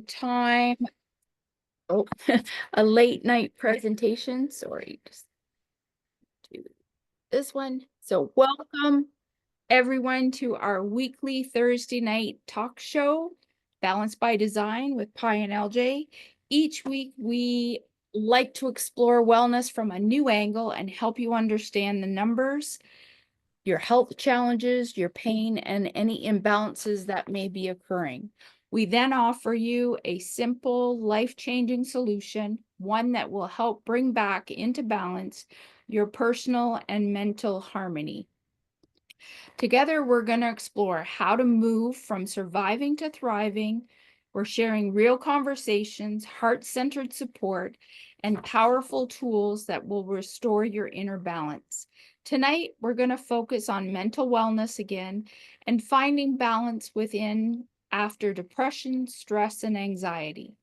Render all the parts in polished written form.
time. Oh, a late night presentation. Sorry, just do this one. So welcome everyone to our weekly Thursday night talk show, Balanced by Design with Pi and LJ. Each week we like to explore wellness from a new angle and help you understand the numbers, your health challenges, your pain, and any imbalances that may be occurring. We then offer you a simple, life-changing solution, one that will help bring back into balance your personal and mental harmony. Together, we're going to explore how to move from surviving to thriving. We're sharing real conversations, heart-centered support, and powerful tools that will restore your inner balance. Tonight, we're going to focus on mental wellness again and finding balance within after depression, stress, and anxiety.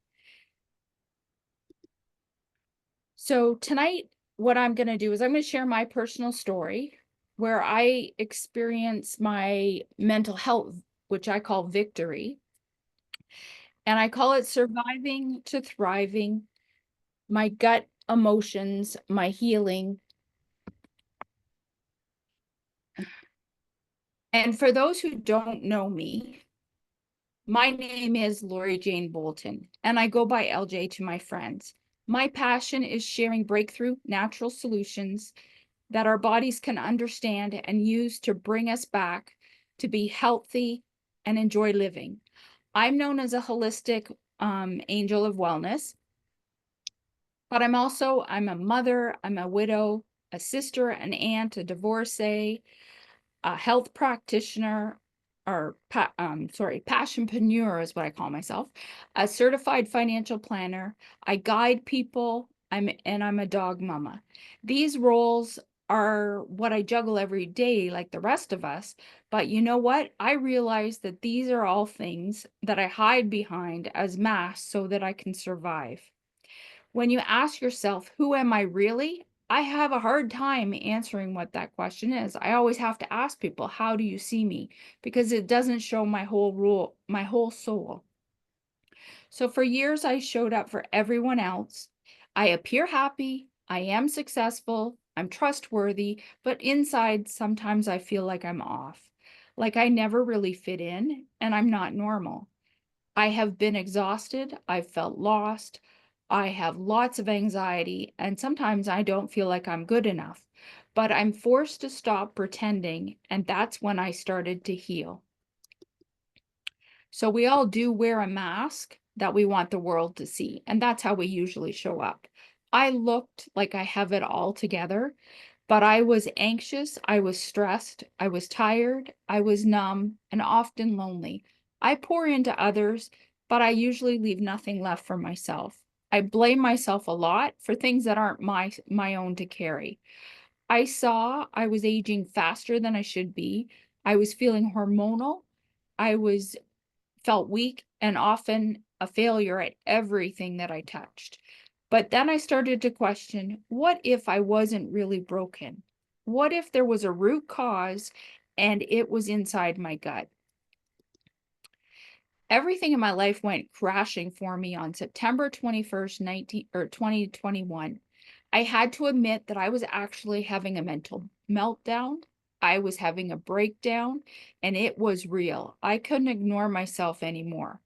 So tonight, what I'm going to do is I'm going to share my personal story where I experience my mental health, which I call victory. And I call it surviving to thriving, my gut emotions, my healing. And for those who don't know me, my name is Lori Jane Bolton, and I go by LJ to my friends. My passion is sharing breakthrough natural solutions that our bodies can understand and use to bring us back to be healthy and enjoy living. I'm known as a holistic angel of wellness, but I'm a mother, I'm a widow, a sister, an aunt, a divorcee, a health practitioner, or passionpreneur is what I call myself, a certified financial planner. I guide people, I'm a dog mama. These roles are what I juggle every day like the rest of us, but you know what? I realize that these are all things that I hide behind as masks so that I can survive. When you ask yourself, who am I really? I have a hard time answering what that question is. I always have to ask people, how do you see me? Because it doesn't show my whole soul. So for years, I showed up for everyone else. I appear happy. I am successful. I'm trustworthy. But inside, sometimes I feel like I'm off, like I never really fit in and I'm not normal. I have been exhausted. I've felt lost. I have lots of anxiety, and sometimes I don't feel like I'm good enough. But I'm forced to stop pretending, and that's when I started to heal. So we all do wear a mask that we want the world to see, and that's how we usually show up. I looked like I have it all together, but I was anxious, I was stressed, I was tired, I was numb, and often lonely. I pour into others, but I usually leave nothing left for myself. I blame myself a lot for things that aren't my own to carry. I saw I was aging faster than I should be. I was feeling hormonal. I was felt weak and often a failure at everything that I touched. But then I started to question, what if I wasn't really broken? What if there was a root cause and it was inside my gut? Everything in my life went crashing for me on September 21st, 2021. I had to admit that I was actually having a mental meltdown. I was having a breakdown, and it was real. I couldn't ignore myself anymore.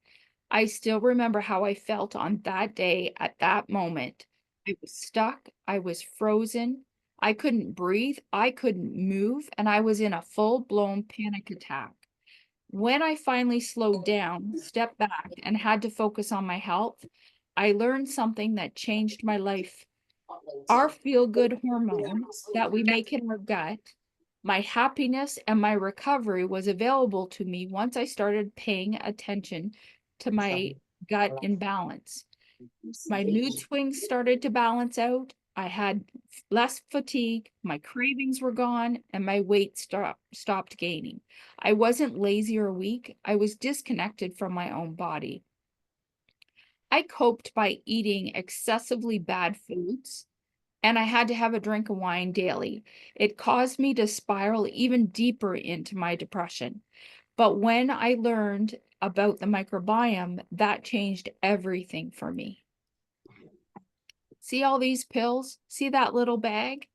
I still remember how I felt on that day at that moment. I was stuck. I was frozen. I couldn't breathe. I couldn't move. And I was in a full-blown panic attack. When I finally slowed down, stepped back, and had to focus on my health, I learned something that changed my life. Our feel-good hormone that we make in our gut, my happiness and my recovery was available to me once I started paying attention to my gut imbalance. My mood swings started to balance out. I had less fatigue, my cravings were gone, and my weight stopped gaining. I wasn't lazy or weak. I was disconnected from my own body. I coped by eating excessively bad foods, and I had to have a drink of wine daily. It caused me to spiral even deeper into my depression. But when I learned about the microbiome, that changed everything for me. See all these pills? See that little bag?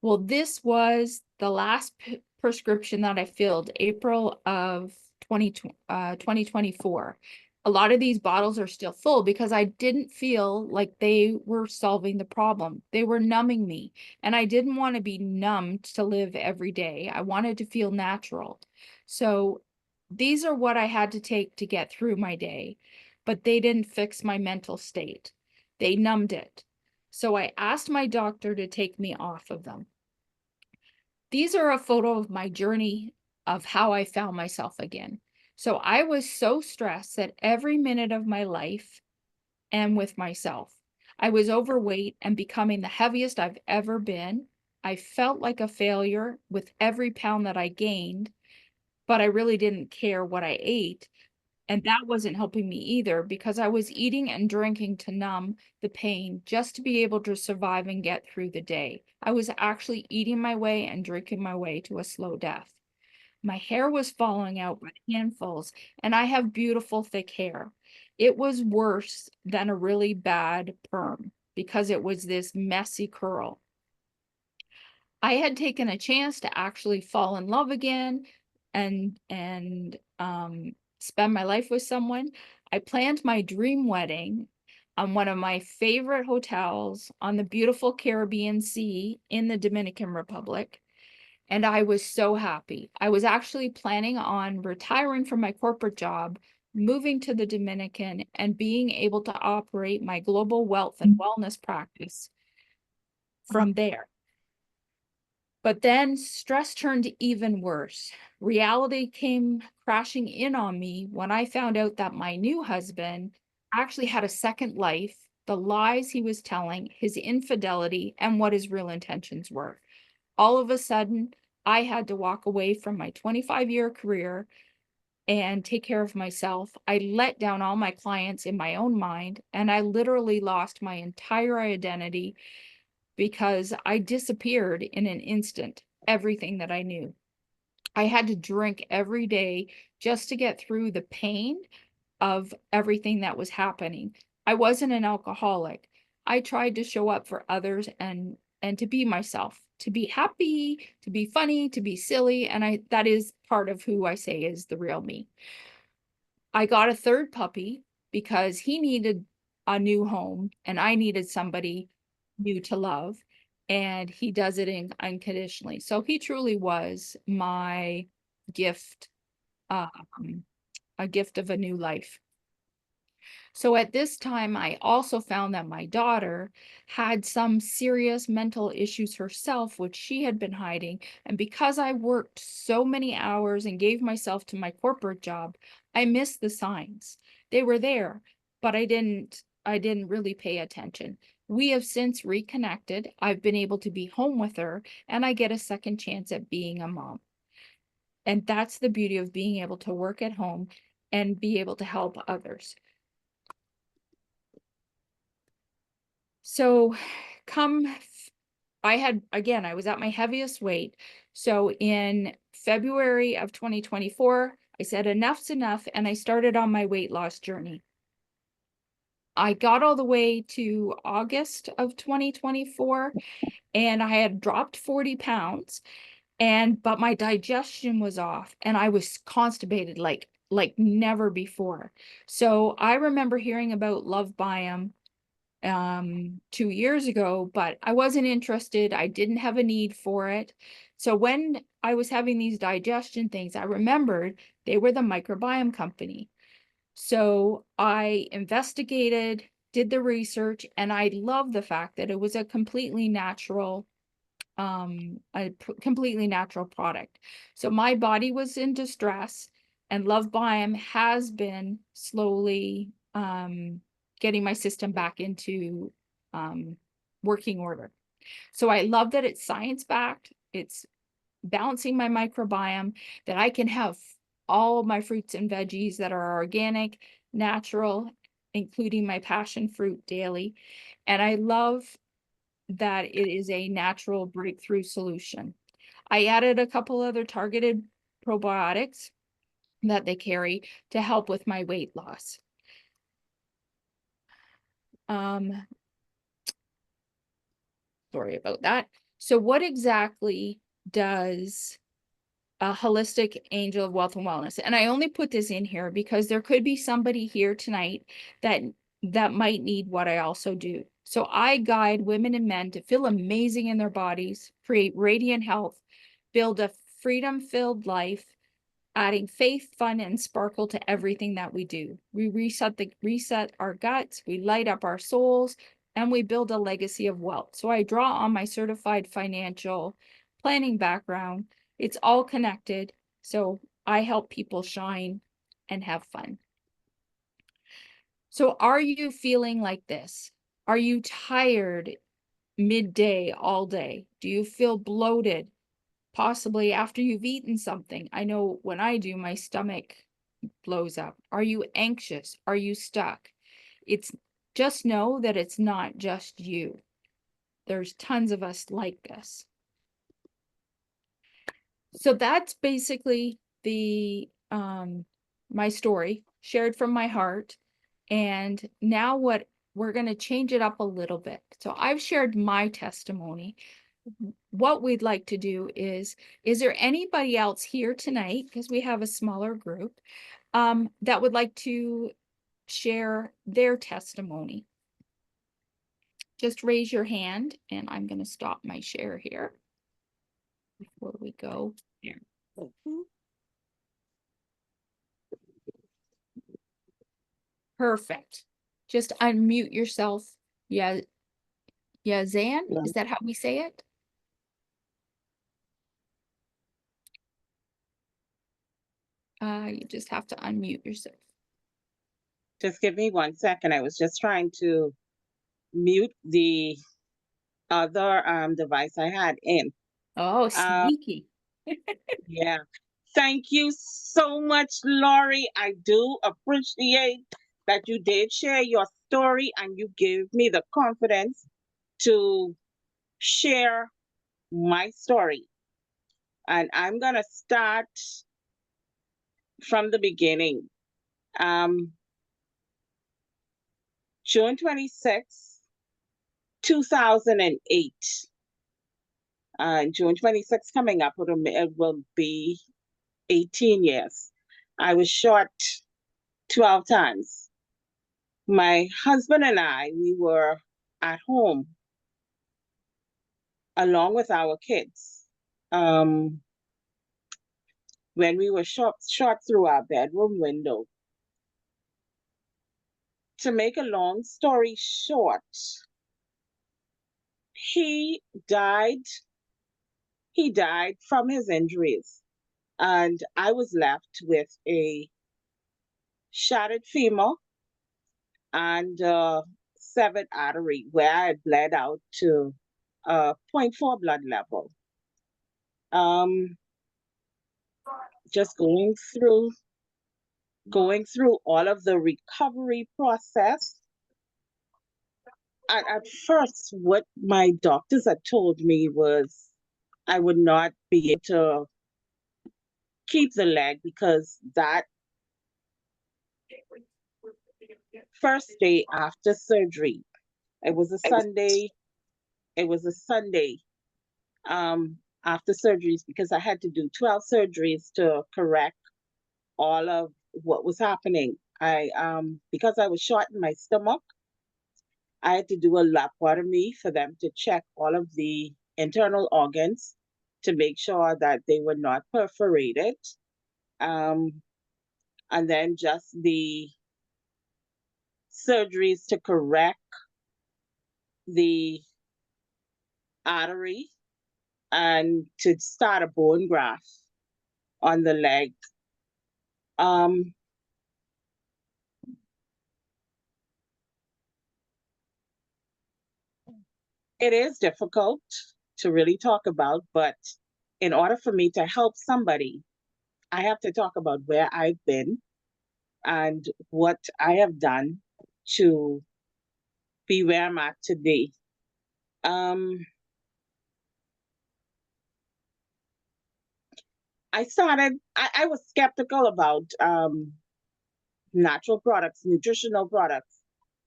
Well, this was the last prescription that I filled, April of 2024. A lot of these bottles are still full because I didn't feel like they were solving the problem. They were numbing me, and I didn't want to be numbed to live every day. I wanted to feel natural. So these are what I had to take to get through my day, but they didn't fix my mental state. They numbed it. So I asked my doctor to take me off of them. These are a photo of my journey of how I found myself again. So I was so stressed that every minute of my life and with myself, I was overweight and becoming the heaviest I've ever been. I felt like a failure with every pound that I gained, but I really didn't care what I ate. And that wasn't helping me either because I was eating and drinking to numb the pain just to be able to survive and get through the day. I was actually eating my way and drinking my way to a slow death. My hair was falling out by handfuls, and I have beautiful thick hair. It was worse than a really bad perm because it was this messy curl. I had taken a chance to actually fall in love again and spend my life with someone. I planned my dream wedding on one of my favorite hotels on the beautiful Caribbean Sea in the Dominican Republic. And I was so happy. I was actually planning on retiring from my corporate job, moving to the Dominican, and being able to operate my global wealth and wellness practice from there. But then stress turned even worse. Reality came crashing in on me when I found out that my new husband actually had a second life, the lies he was telling, his infidelity, and what his real intentions were. All of a sudden, I had to walk away from my 25-year career and take care of myself. I let down all my clients in my own mind, and I literally lost my entire identity because I disappeared in an instant, everything that I knew. I had to drink every day just to get through the pain of everything that was happening. I wasn't an alcoholic. I tried to show up for others and to be myself, to be happy, to be funny, to be silly, and I that is part of who I say is the real me. I got a third puppy because he needed a new home and I needed somebody new to love. And he does it unconditionally. So he truly was my gift, a gift of a new life. So at this time, I also found that my daughter had some serious mental issues herself, which she had been hiding. And because I worked so many hours and gave myself to my corporate job, I missed the signs. They were there, but I didn't really pay attention. We have since reconnected. I've been able to be home with her, and I get a second chance at being a mom. And that's the beauty of being able to work at home and be able to help others. So I was at my heaviest weight. So in February of 2024, I said enough's enough, and I started on my weight loss journey. I got all the way to August of 2024, and I had dropped 40 pounds, but my digestion was off, and I was constipated like never before. So I remember hearing about Love Biome 2 years ago, but I wasn't interested. I didn't have a need for it. So when I was having these digestion things, I remembered they were the microbiome company. So I investigated, did the research, and I love the fact that it was a completely natural product. So my body was in distress, and Love Biome has been slowly getting my system back into working order. So I love that it's science-backed, it's balancing my microbiome, that I can have all my fruits and veggies that are organic, natural, including my passion fruit daily. And I love that it is a natural breakthrough solution. I added a couple other targeted probiotics, that they carry to help with my weight loss. Sorry about that. So what exactly does a holistic angel of wealth and wellness? And I only put this in here because there could be somebody here tonight that might need what I also do. So I guide women and men to feel amazing in their bodies, create radiant health, build a freedom-filled life, adding faith, fun, and sparkle to everything that we do. We reset our guts, we light up our souls, and we build a legacy of wealth. So I draw on my certified financial planning background. It's all connected. So I help people shine and have fun. So are you feeling like this? Are you tired midday all day? Do you feel bloated? Possibly after you've eaten something. I know when I do, my stomach blows up. Are you anxious? Are you stuck? It's just know that it's not just you. There's tons of us like this. So that's basically the my story shared from my heart. And now what we're going to change it up a little bit. So I've shared my testimony. What we'd like to do is there anybody else here tonight, because we have a smaller group, that would like to share their testimony? Just raise your hand, and I'm going to stop my share here before we go here. Perfect. Just unmute yourself. Yeah, Zan, is that how we say it? You just have to unmute yourself. Just give me 1 second. I was just trying to mute the other device I had in. Oh, sneaky. Yeah. Thank you so much, Lori. I do appreciate that you did share your story and you gave me the confidence to share my story. And I'm going to start from the beginning. June 26, 2008. June 26 coming up, it will be 18 years. I was shot 12 times. My husband and I, we were at home along with our kids when we were shot through our bedroom window. To make a long story short, he died from his injuries, and I was left with a shattered femur and severed artery where I had bled out to 0.4 blood level. Just going through all of the recovery process. At first, what my doctors had told me was I would not be able to keep the leg because that first day after surgery, it was a Sunday. After surgeries, because I had to do 12 surgeries to correct all of what was happening. Because I was shot in my stomach, I had to do a laparotomy for them to check all of the internal organs to make sure that they were not perforated. And then just the surgeries to correct the artery and to start a bone graft on the leg. It is difficult to really talk about, but in order for me to help somebody, I have to talk about where I've been and what I have done to be where I'm at today. I was skeptical about natural products, nutritional products.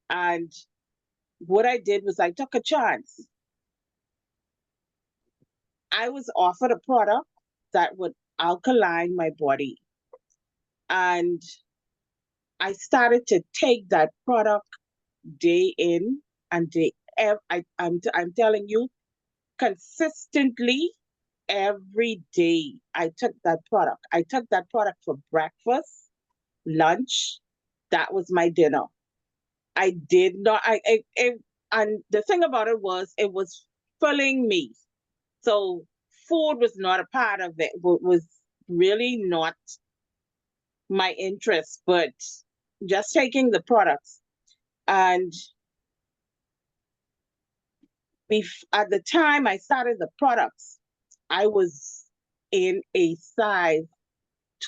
And what I did was I took a chance. I was offered a product that would alkaline my body. And I started to take that product day in and I'm telling you, consistently every day I took that product. I took that product for breakfast, lunch. That was my dinner. I did not, and the thing about it was filling me. So food was not a part of it, was really not my interest, but just taking the products. And at the time I started the products, I was in a size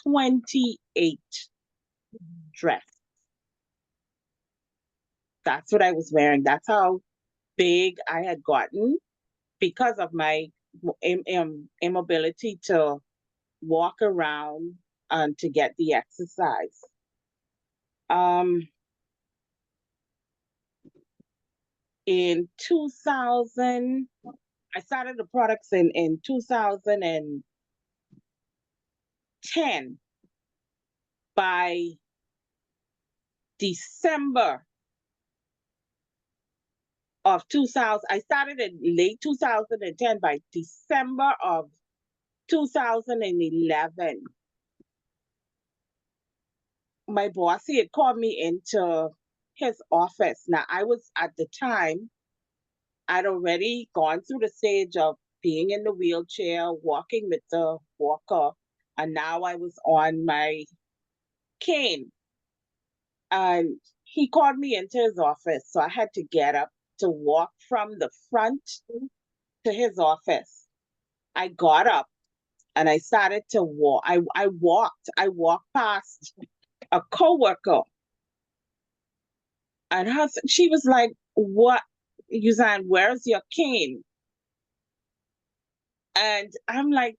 28 dress. That's what I was wearing. That's how big I had gotten because of my immobility to walk around and to get the exercise. Um, in 2000, I started the products in 2010. By December of 2000, I started in late 2010. By December of 2011, my boss, he had called me into his office. Now, I was at the time, I'd already gone through the stage of being in the wheelchair, walking with the walker, and now I was on my cane. And he called me into his office, so I had to get up to walk from the front to his office. I got up and I started to walk. I walked past a coworker, and she was like, "What, Yuzan, where's your cane?" And I'm like,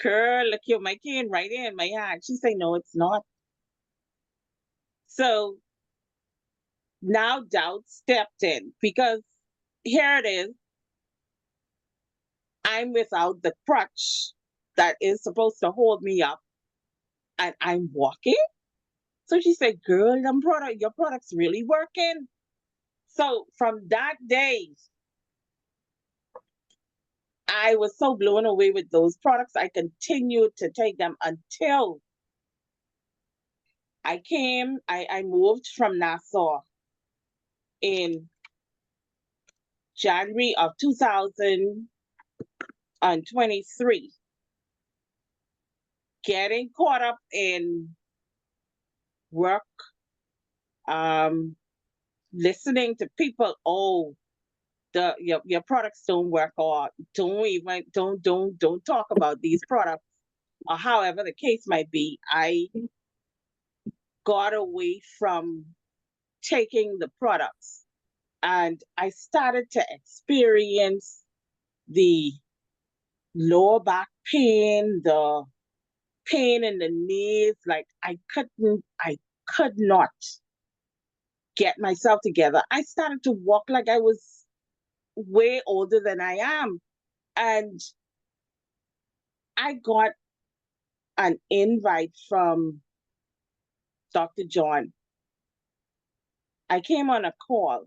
"Girl, look, you my cane right here in my hand." She said, "No, it's not." So now doubt stepped in because here it is. I'm without the crutch that is supposed to hold me up, and I'm walking. So she said, "Girl, your product's really working." So from that day, I was so blown away with those products. I continued to take them until I moved from Nassau in January of 2023, getting caught up in work, um, listening to people, "Oh, your products don't work," or don't talk about these products, or however the case might be. I got away from taking the products, and I started to experience the lower back pain, the pain in the knees. Like I could not get myself together. I started to walk like I was way older than I am. And I got an invite from Dr. John. I came on a call.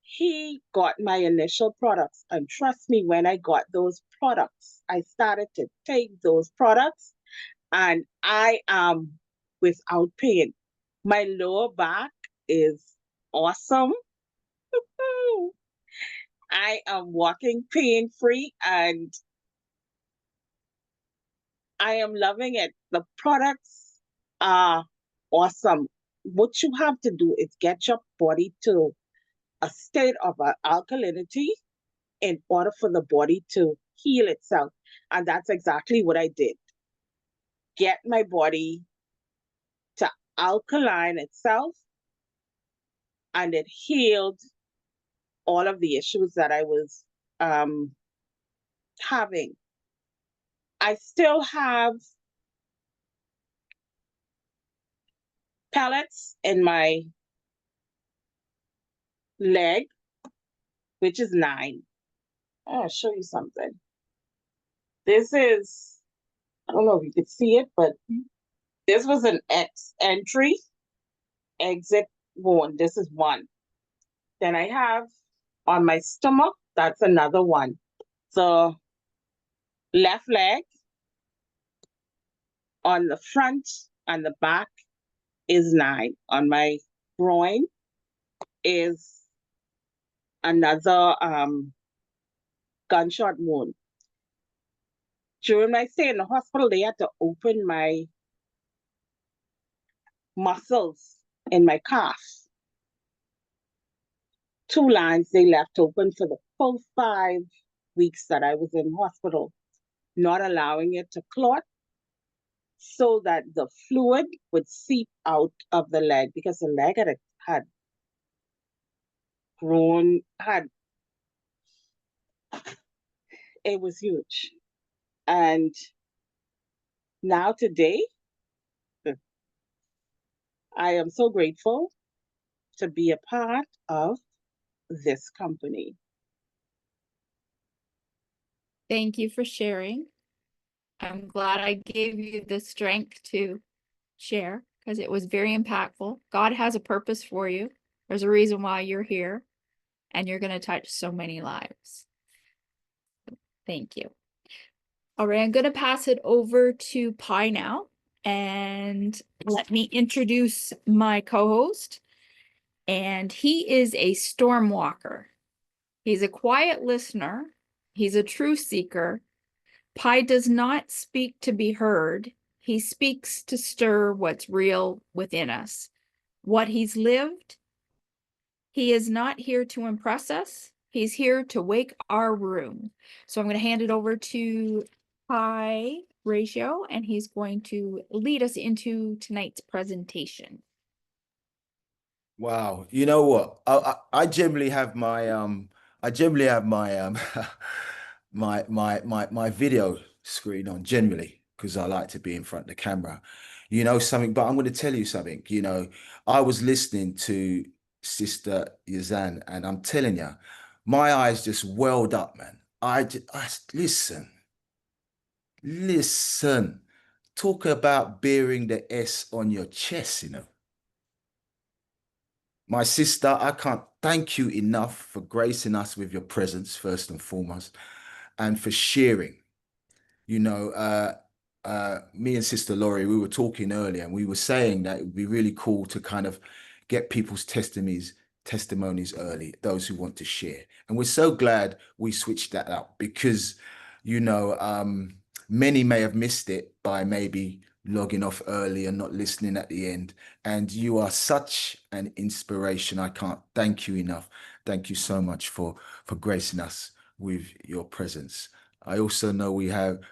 He got my initial products. And trust me, when I got those products, I started to take those products and I am without pain. My lower back is awesome. I am walking pain free and I am loving it. The products are awesome. What you have to do is get your body to a state of alkalinity in order for the body to heal itself. And that's exactly what I did. Get my body to alkaline itself, and it healed all of the issues that I was um, having. I still have pellets in my leg, which is 9. I'll show you something. This is, I don't know if you can see it, but this was an X entry, exit wound. This is 1. Then I have on my stomach, that's another 1. So left leg, on the front and the back is 9. On my groin is another gunshot wound. During my stay in the hospital, they had to open my muscles in my calf. 2 lines they left open for the full 5 weeks that I was in hospital, not allowing it to clot so that the fluid would seep out of the leg, because the leg had grown, it was huge. And now today, I am so grateful to be a part of this company. Thank you for sharing. I'm glad I gave you the strength to share because it was very impactful. God has a purpose for you. There's a reason why you're here, and you're going to touch so many lives. Thank you. All right, I'm going to pass it over to Pi now, and let me introduce my co-host. And he is a storm walker. He's a quiet listener. He's a truth seeker. Pi does not speak to be heard. He speaks to stir what's real within us. What he's lived. He is not here to impress us. He's here to wake our room. So I'm going to hand it over to Pi Ratio, and he's going to lead us into tonight's presentation. Wow, you know what? I generally have my my video screen on generally because I like to be in front of the camera. You know something, but I'm going to tell you something. You know, I was listening to Sister Yazan, and I'm telling you, my eyes just welled up, man. Listen, listen. Talk about bearing the S on your chest, you know. My sister, I can't thank you enough for gracing us with your presence, first and foremost, and for sharing. You know, me and Sister Laurie, we were talking earlier, and we were saying that it would be really cool to kind of get people's testimonies early, those who want to share. And we're so glad we switched that up because, you know, many may have missed it by maybe logging off early and not listening at the end. And you are such an inspiration. I can't thank you enough. Thank you so much for gracing us with your presence. I also know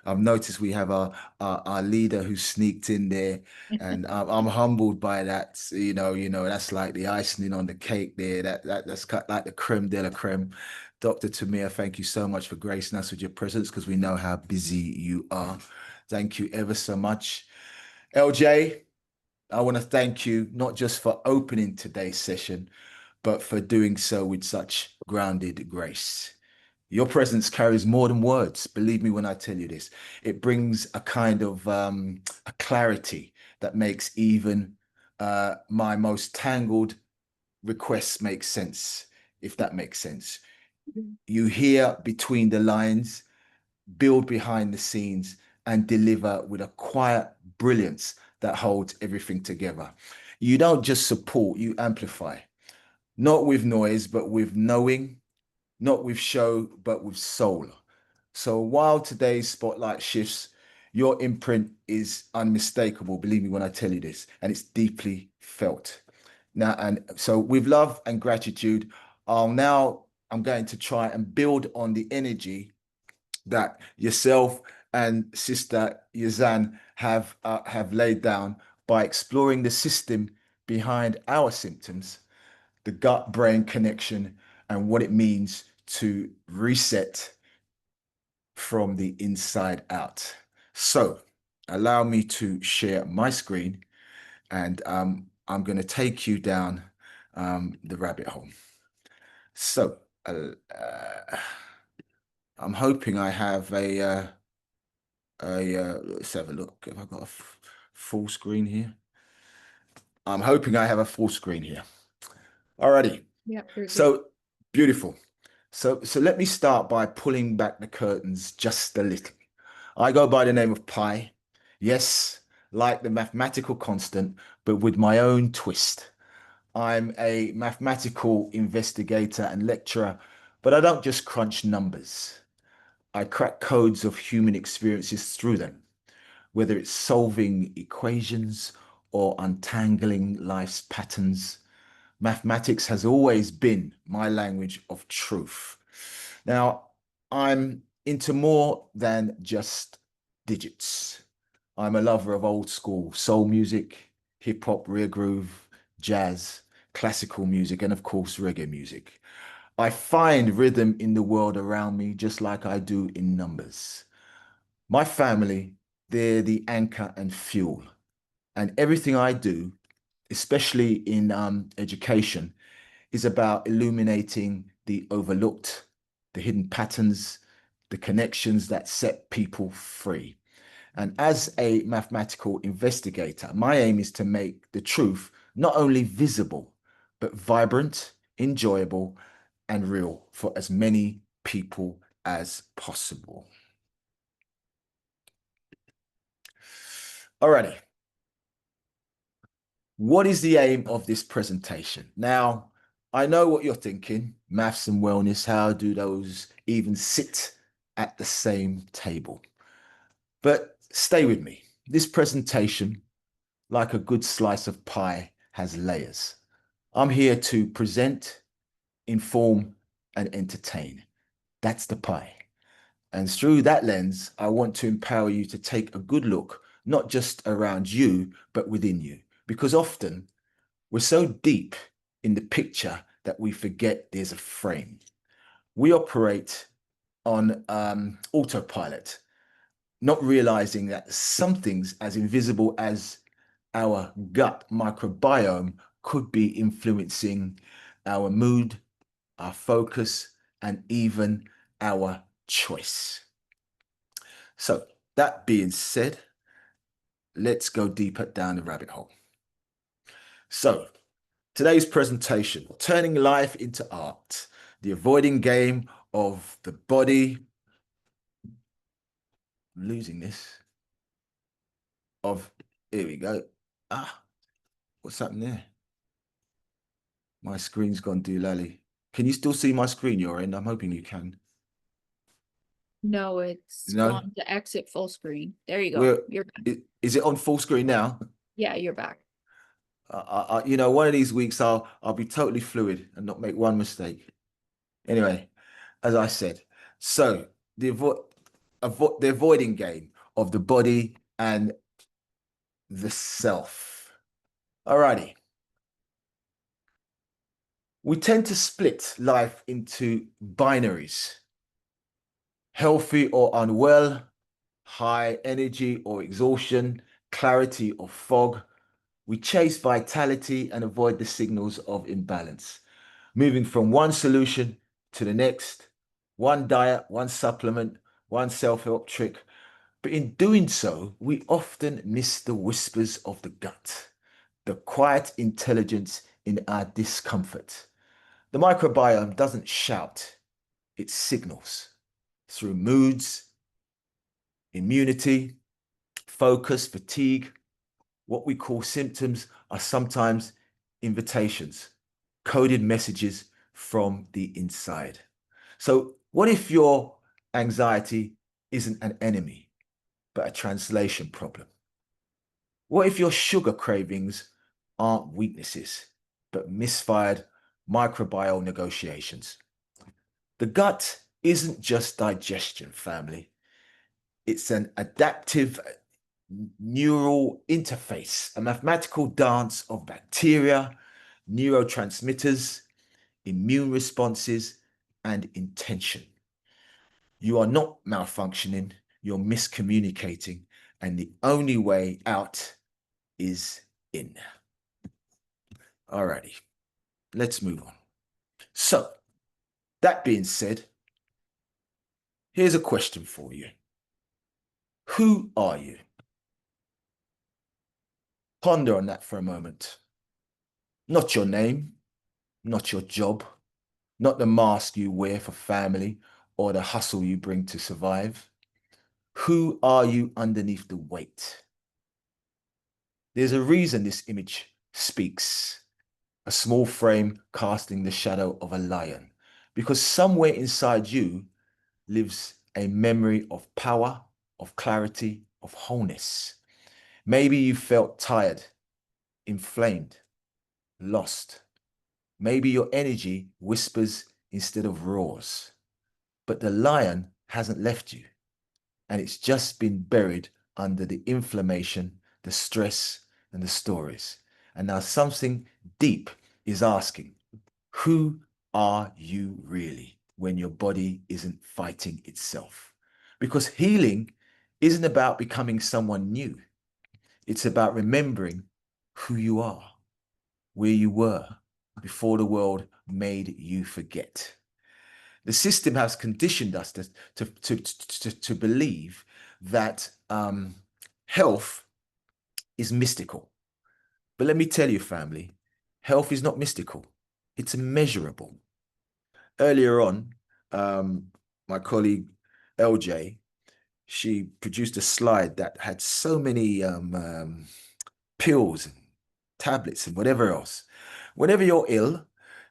I've noticed we have our leader who sneaked in there, and I'm humbled by that. So, that's like the icing on the cake there. That's cut like the creme de la creme. Dr. Tamir, thank you so much for gracing us with your presence because we know how busy you are. Thank you ever so much. LJ, I want to thank you not just for opening today's session, but for doing so with such grounded grace. Your presence carries more than words. Believe me when I tell you this. It brings a kind of a clarity that makes even my most tangled requests make sense, if that makes sense. You hear between the lines, build behind the scenes, and deliver with a quiet brilliance that holds everything together. You don't just support, you amplify. Not with noise, but with knowing, not with show, but with soul. So while today's spotlight shifts, your imprint is unmistakable. Believe me when I tell you this, and it's deeply felt. Now, and so with love and gratitude, I'm going to try and build on the energy that yourself and Sister Yazan have laid down by exploring the system behind our symptoms, the gut-brain connection, and what it means to reset from the inside out. So allow me to share my screen, and I'm going to take you down the rabbit hole. So I'm hoping I have let's have a look. Have I got a full screen here? I'm hoping I have a full screen here. Alrighty. Yeah, you're good. So beautiful. So let me start by pulling back the curtains just a little. I go by the name of Pi. Yes, like the mathematical constant, but with my own twist. I'm a mathematical investigator and lecturer, but I don't just crunch numbers. I crack codes of human experiences through them, whether it's solving equations or untangling life's patterns. Mathematics has always been my language of truth. Now, I'm into more than just digits. I'm a lover of old school soul music, hip hop, rear groove, jazz, classical music, and of course, reggae music. I find rhythm in the world around me just like I do in numbers. My family, they're the anchor and fuel. And everything I do, especially in education, is about illuminating the overlooked, the hidden patterns, the connections that set people free. And as a mathematical investigator, my aim is to make the truth not only visible, but vibrant, enjoyable, and real for as many people as possible. Alrighty. What is the aim of this presentation? Now, I know what you're thinking. Maths and wellness, how do those even sit at the same table? But stay with me. This presentation, like a good slice of pie, has layers. I'm here to present, inform, and entertain. That's the pie. And through that lens, I want to empower you to take a good look, not just around you, but within you. Because often we're so deep in the picture that we forget there's a frame. We operate on autopilot, not realizing that some things as invisible as our gut microbiome could be influencing our mood, our focus, and even our choice. So that being said, let's go deeper down the rabbit hole. So today's presentation, turning life into art, the avoiding game of the body, I'm losing this, here we go. What's happened there? My screen's gone doolally. Can you still see my screen you're in? I'm hoping you can. No, it's No? gone to exit full screen. There you go. We're, You're back. is it on full screen now? Yeah, you're back. You know, one of these weeks I'll be totally fluid and not make one mistake. Anyway, as I said, so the avoiding game of the body and the self. Alrighty. We tend to split life into binaries: healthy or unwell, high energy or exhaustion, clarity or fog. We chase vitality and avoid the signals of imbalance, moving from one solution to the next, one diet, one supplement, one self-help trick. But in doing so, we often miss the whispers of the gut, the quiet intelligence in our discomfort. The microbiome doesn't shout, it signals through moods, immunity, focus, fatigue. What we call symptoms are sometimes invitations, coded messages from the inside. So what if your anxiety isn't an enemy, but a translation problem? What if your sugar cravings aren't weaknesses, but misfired microbiome negotiations? The gut isn't just digestion, family. It's an adaptive neural interface, a mathematical dance of bacteria, neurotransmitters, immune responses, and intention. You are not malfunctioning, you're miscommunicating, and the only way out is in. Alrighty, let's move on. So, that being said, here's a question for you. Who are you? Ponder on that for a moment. Not your name, not your job, not the mask you wear for family or the hustle you bring to survive. Who are you underneath the weight? There's a reason this image speaks. A small frame casting the shadow of a lion, because somewhere inside you lives a memory of power, of clarity, of wholeness. Maybe you felt tired, inflamed, lost. Maybe your energy whispers instead of roars. But the lion hasn't left you, and it's just been buried under the inflammation, the stress, and the stories. And now something deep is asking, who are you really when your body isn't fighting itself? Because healing isn't about becoming someone new. It's about remembering who you are, where you were before the world made you forget. The system has conditioned us to believe that health is mystical. But let me tell you, family, health is not mystical. It's measurable. Earlier on, my colleague LJ, she produced a slide that had so many pills and tablets and whatever else. Whenever you're ill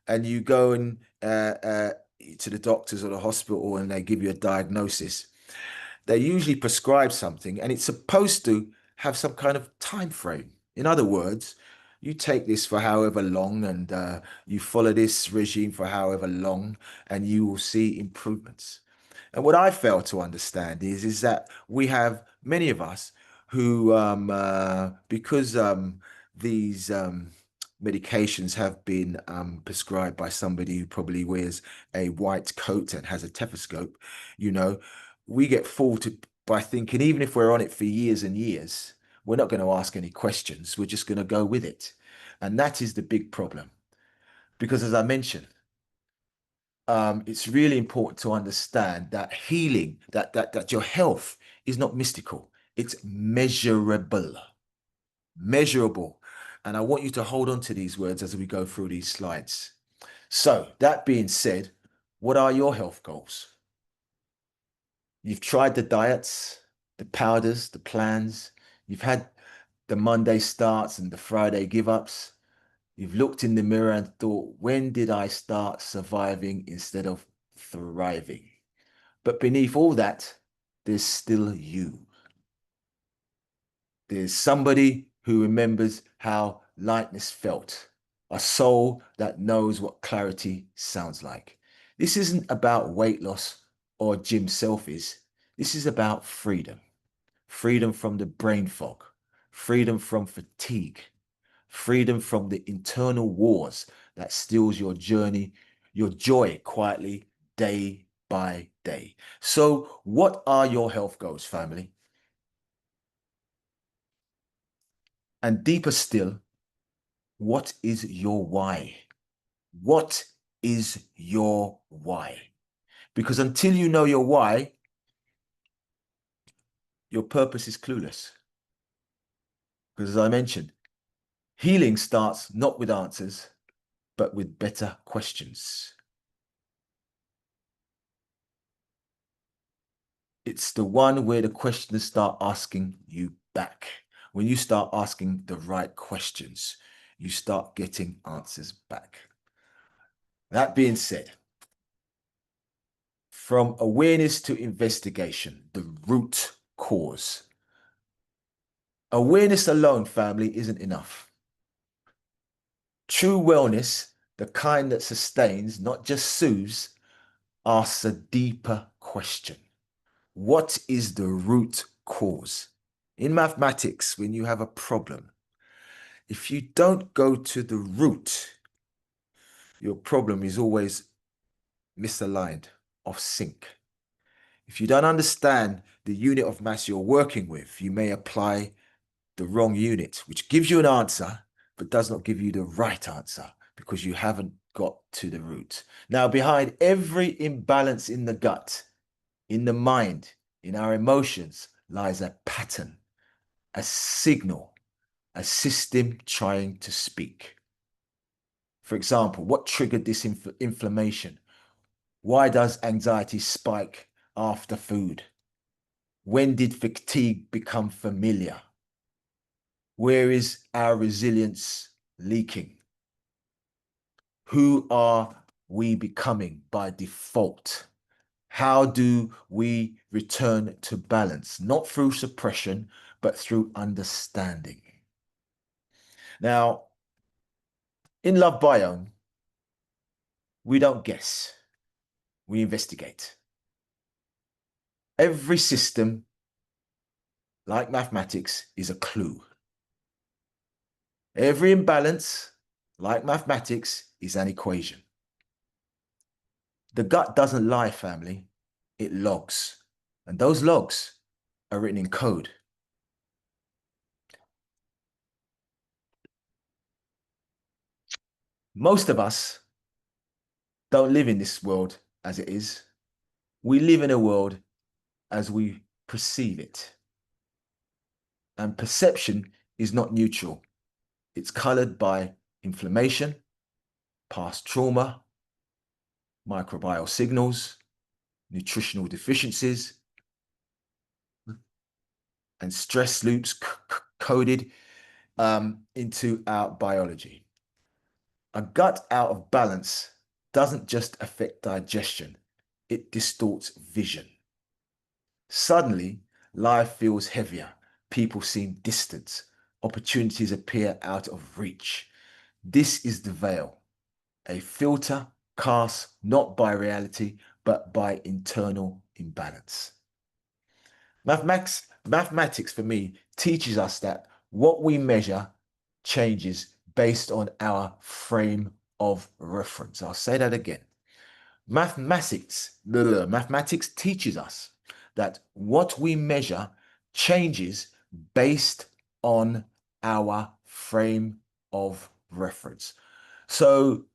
and you go to the doctors or the hospital and they give you a diagnosis, they usually prescribe something and it's supposed to have some kind of time frame. In other words, you take this for however long and you follow this regime for however long and you will see improvements. And what I fail to understand is that we have many of us who, because these medications have been prescribed by somebody who probably wears a white coat and has a stethoscope, you know, we get fooled by thinking, even if we're on it for years and years, we're not going to ask any questions. We're just going to go with it. And that is the big problem. Because as I mentioned, it's really important to understand that healing, that your health is not mystical. It's measurable. Measurable. And I want you to hold on to these words as we go through these slides. So that being said, what are your health goals? You've tried the diets, the powders, the plans. You've had the Monday starts and the Friday give ups. You've looked in the mirror and thought, when did I start surviving instead of thriving? But beneath all that, there's still you. There's somebody who remembers how lightness felt, a soul that knows what clarity sounds like. This isn't about weight loss or gym selfies. This is about freedom. Freedom from the brain fog, freedom from fatigue, freedom from the internal wars that steals your journey, your joy quietly day by day. So what are your health goals, family? And deeper still, what is your why? What is your why? Because until you know your why, your purpose is clueless. Because as I mentioned, healing starts not with answers, but with better questions. It's the one where the questions start asking you back. When you start asking the right questions, you start getting answers back. That being said, from awareness to investigation, the root cause. Awareness alone, family, isn't enough. True wellness, the kind that sustains, not just soothes, asks a deeper question. What is the root cause? In mathematics, when you have a problem, if you don't go to the root, your problem is always misaligned, off sync. If you don't understand the unit of mass you're working with, you may apply the wrong unit, which gives you an answer, but does not give you the right answer because you haven't got to the root. Now, behind every imbalance in the gut, in the mind, in our emotions, lies a pattern, a signal, a system trying to speak. For example, what triggered this inflammation? Why does anxiety spike after food? When did fatigue become familiar? Where is our resilience leaking? Who are we becoming by default? How do we return to balance? Not through suppression, but through understanding. Now, in Love Biome, we don't guess, we investigate. Every system, like mathematics, is a clue. Every imbalance, like mathematics, is an equation. The gut doesn't lie, family. It logs. And those logs are written in code. Most of us don't live in this world as it is. We live in a world as we perceive it. And perception is not neutral. It's colored by inflammation, past trauma, microbial signals, nutritional deficiencies, and stress loops coded into our biology. A gut out of balance doesn't just affect digestion, it distorts vision. Suddenly, life feels heavier, people seem distant, opportunities appear out of reach. This is the veil, a filter cast not by reality, but by internal imbalance. Mathematics for me teaches us that what we measure changes based on our frame of reference. I'll say that again. Mathematics teaches us that what we measure changes based on our frame of reference. So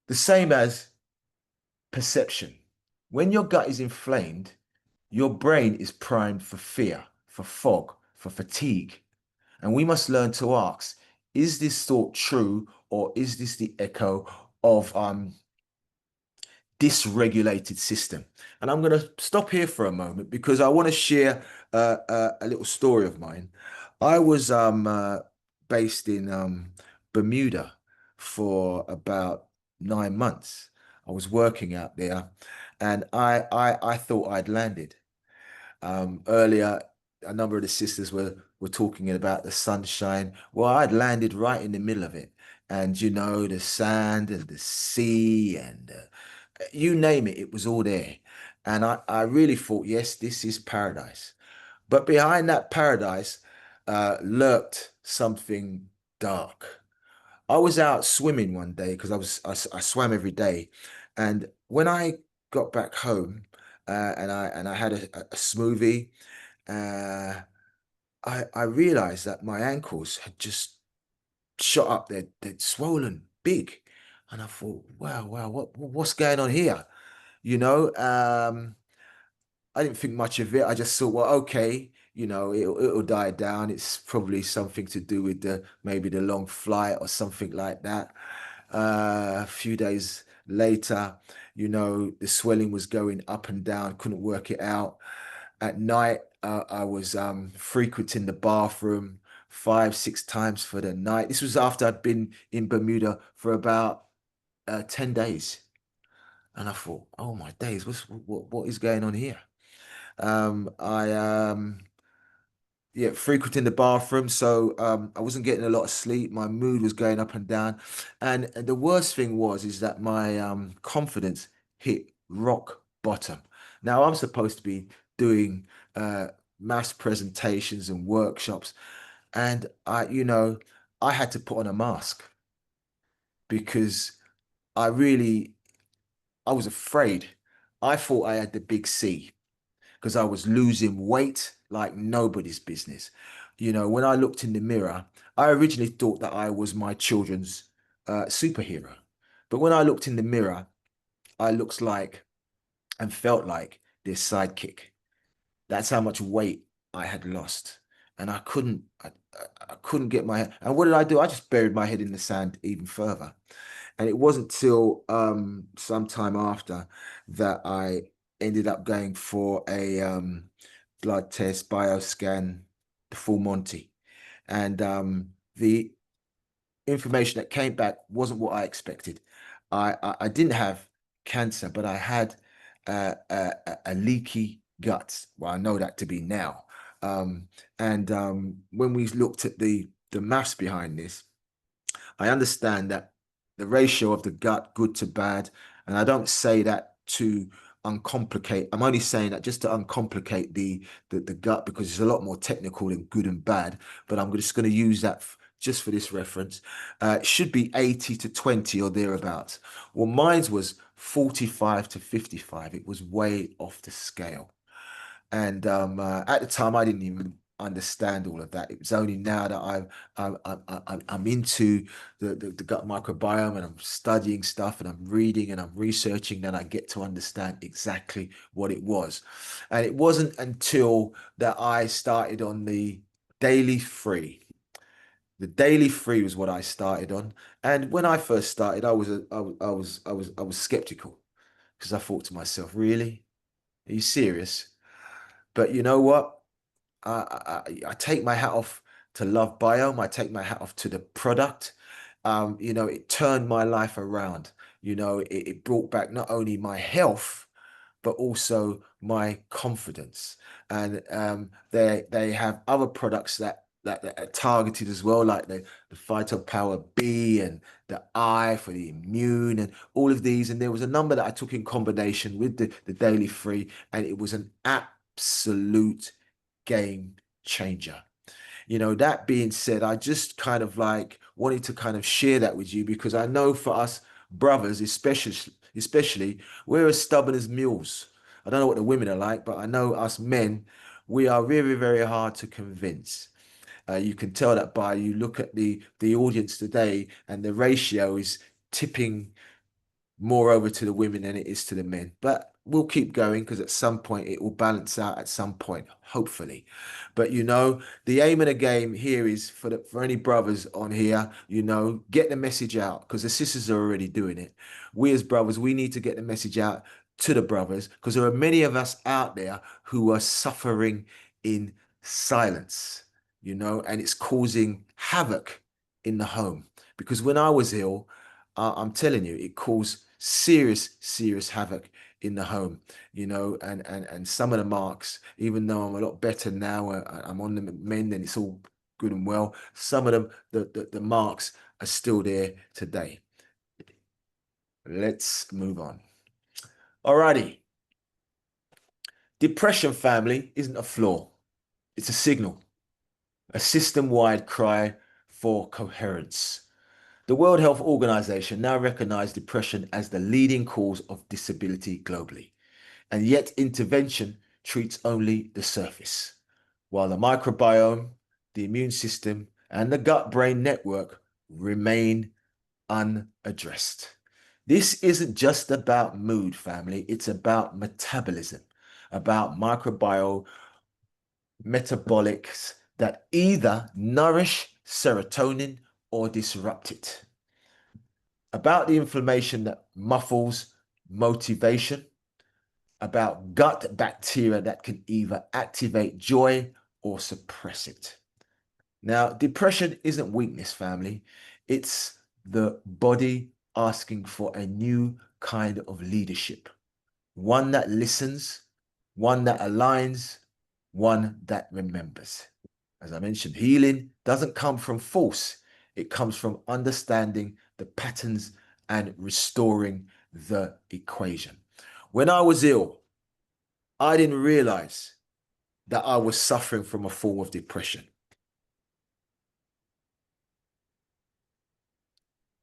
the same as perception. When your gut is inflamed, your brain is primed for fear, for fog, for fatigue. And we must learn to ask, is this thought true, or is this the echo of dysregulated system? And I'm going to stop here for a moment because I want to share a little story of mine. I was based in Bermuda for about 9 months. I was working out there, and I thought I'd landed. Earlier, a number of the sisters were talking about the sunshine. Well, I'd landed right in the middle of it, and you know, the sand and the sea and you name it, it was all there. And I really thought, yes, this is paradise. But behind that paradise lurked something dark. I was out swimming one day because I swam every day, and when I got back home and I had a smoothie, uh, I realized that my ankles had just shot up. They'd swollen big, and I thought, wow, what's going on here? You know, I didn't think much of it. I just thought, well, okay, you know, it'll die down. It's probably something to do with the maybe the long flight or something like that. A few days later, you know, the swelling was going up and down. Couldn't work it out. At night, I was frequenting the bathroom 5, 6 times for the night. This was after I'd been in Bermuda for about 10 days. And I thought, oh my days, what is going on here? I yeah, frequenting the bathroom, so I wasn't getting a lot of sleep. My mood was going up and down, and the worst thing is that my confidence hit rock bottom. Now I'm supposed to be doing mass presentations and workshops, and you know, I had to put on a mask because I really I was afraid I thought I had the big C because I was losing weight like nobody's business. You know, when I looked in the mirror, I originally thought that I was my children's superhero. But when I looked in the mirror, I looked like and felt like their sidekick. That's how much weight I had lost. And I couldn't get my head. And what did I do? I just buried my head in the sand even further. And it wasn't till some time after that I ended up going for a blood test, bioscan, the full Monty. And the information that came back wasn't what I expected. I didn't have cancer, but I had a leaky gut. Well, I know that to be now. And when we looked at the maths behind this, I understand that the ratio of the gut, good to bad, and I don't say that to uncomplicate. I'm only saying that just to uncomplicate the gut because it's a lot more technical than good and bad. But I'm just going to use that just for this reference. It should be 80 to 20 or thereabouts. Well, mine was 45 to 55. It was way off the scale. And at the time, I didn't even understand all of that. It was only now that I'm into the gut microbiome and I'm studying stuff and I'm reading and I'm researching that I get to understand exactly what it was. And it wasn't until that I started on the daily free. The daily free was what I started on. And when I first started, I was skeptical because I thought to myself, really? Are you serious? But you know what? I take my hat off to Love Biome. I take my hat off to the product. You know, it turned my life around. You know, it brought back not only my health, but also my confidence. And they have other products that are targeted as well, like the Phytopower B and the I for the immune and all of these. And there was a number that I took in combination with the Daily Free, and it was an absolute game changer. You know, that being said, I just kind of like wanted to kind of share that with you because I know for us brothers, especially, we're as stubborn as mules. I don't know what the women are like, but I know us men, we are very, very hard to convince. You can tell that by you look at the audience today, and the ratio is tipping more over to the women than it is to the men. But we'll keep going because at some point it will balance out at some point, hopefully. But you know, the aim of the game here is for any brothers on here, you know, get the message out because the sisters are already doing it. We as brothers, we need to get the message out to the brothers because there are many of us out there who are suffering in silence, you know, and it's causing havoc in the home. Because when I was ill, I'm telling you, it caused serious havoc in the home, you know, and some of the marks, even though I'm a lot better now, I'm on the mend and it's all good and well. Some of them, the marks are still there today. Let's move on. Alrighty. Depression, family, isn't a flaw. It's a signal, a system-wide cry for coherence. The World Health Organization now recognizes depression as the leading cause of disability globally, and yet intervention treats only the surface, while the microbiome, the immune system, and the gut-brain network remain unaddressed. This isn't just about mood, family. It's about metabolism, about microbiome metabolics that either nourish serotonin or disrupt it, about the inflammation that muffles motivation, about gut bacteria that can either activate joy or suppress it. Now, depression isn't weakness, family. It's the body asking for a new kind of leadership, one that listens, one that aligns, one that remembers. As I mentioned, healing doesn't come from force. It comes from understanding the patterns and restoring the equation. When I was ill, I didn't realize that I was suffering from a form of depression.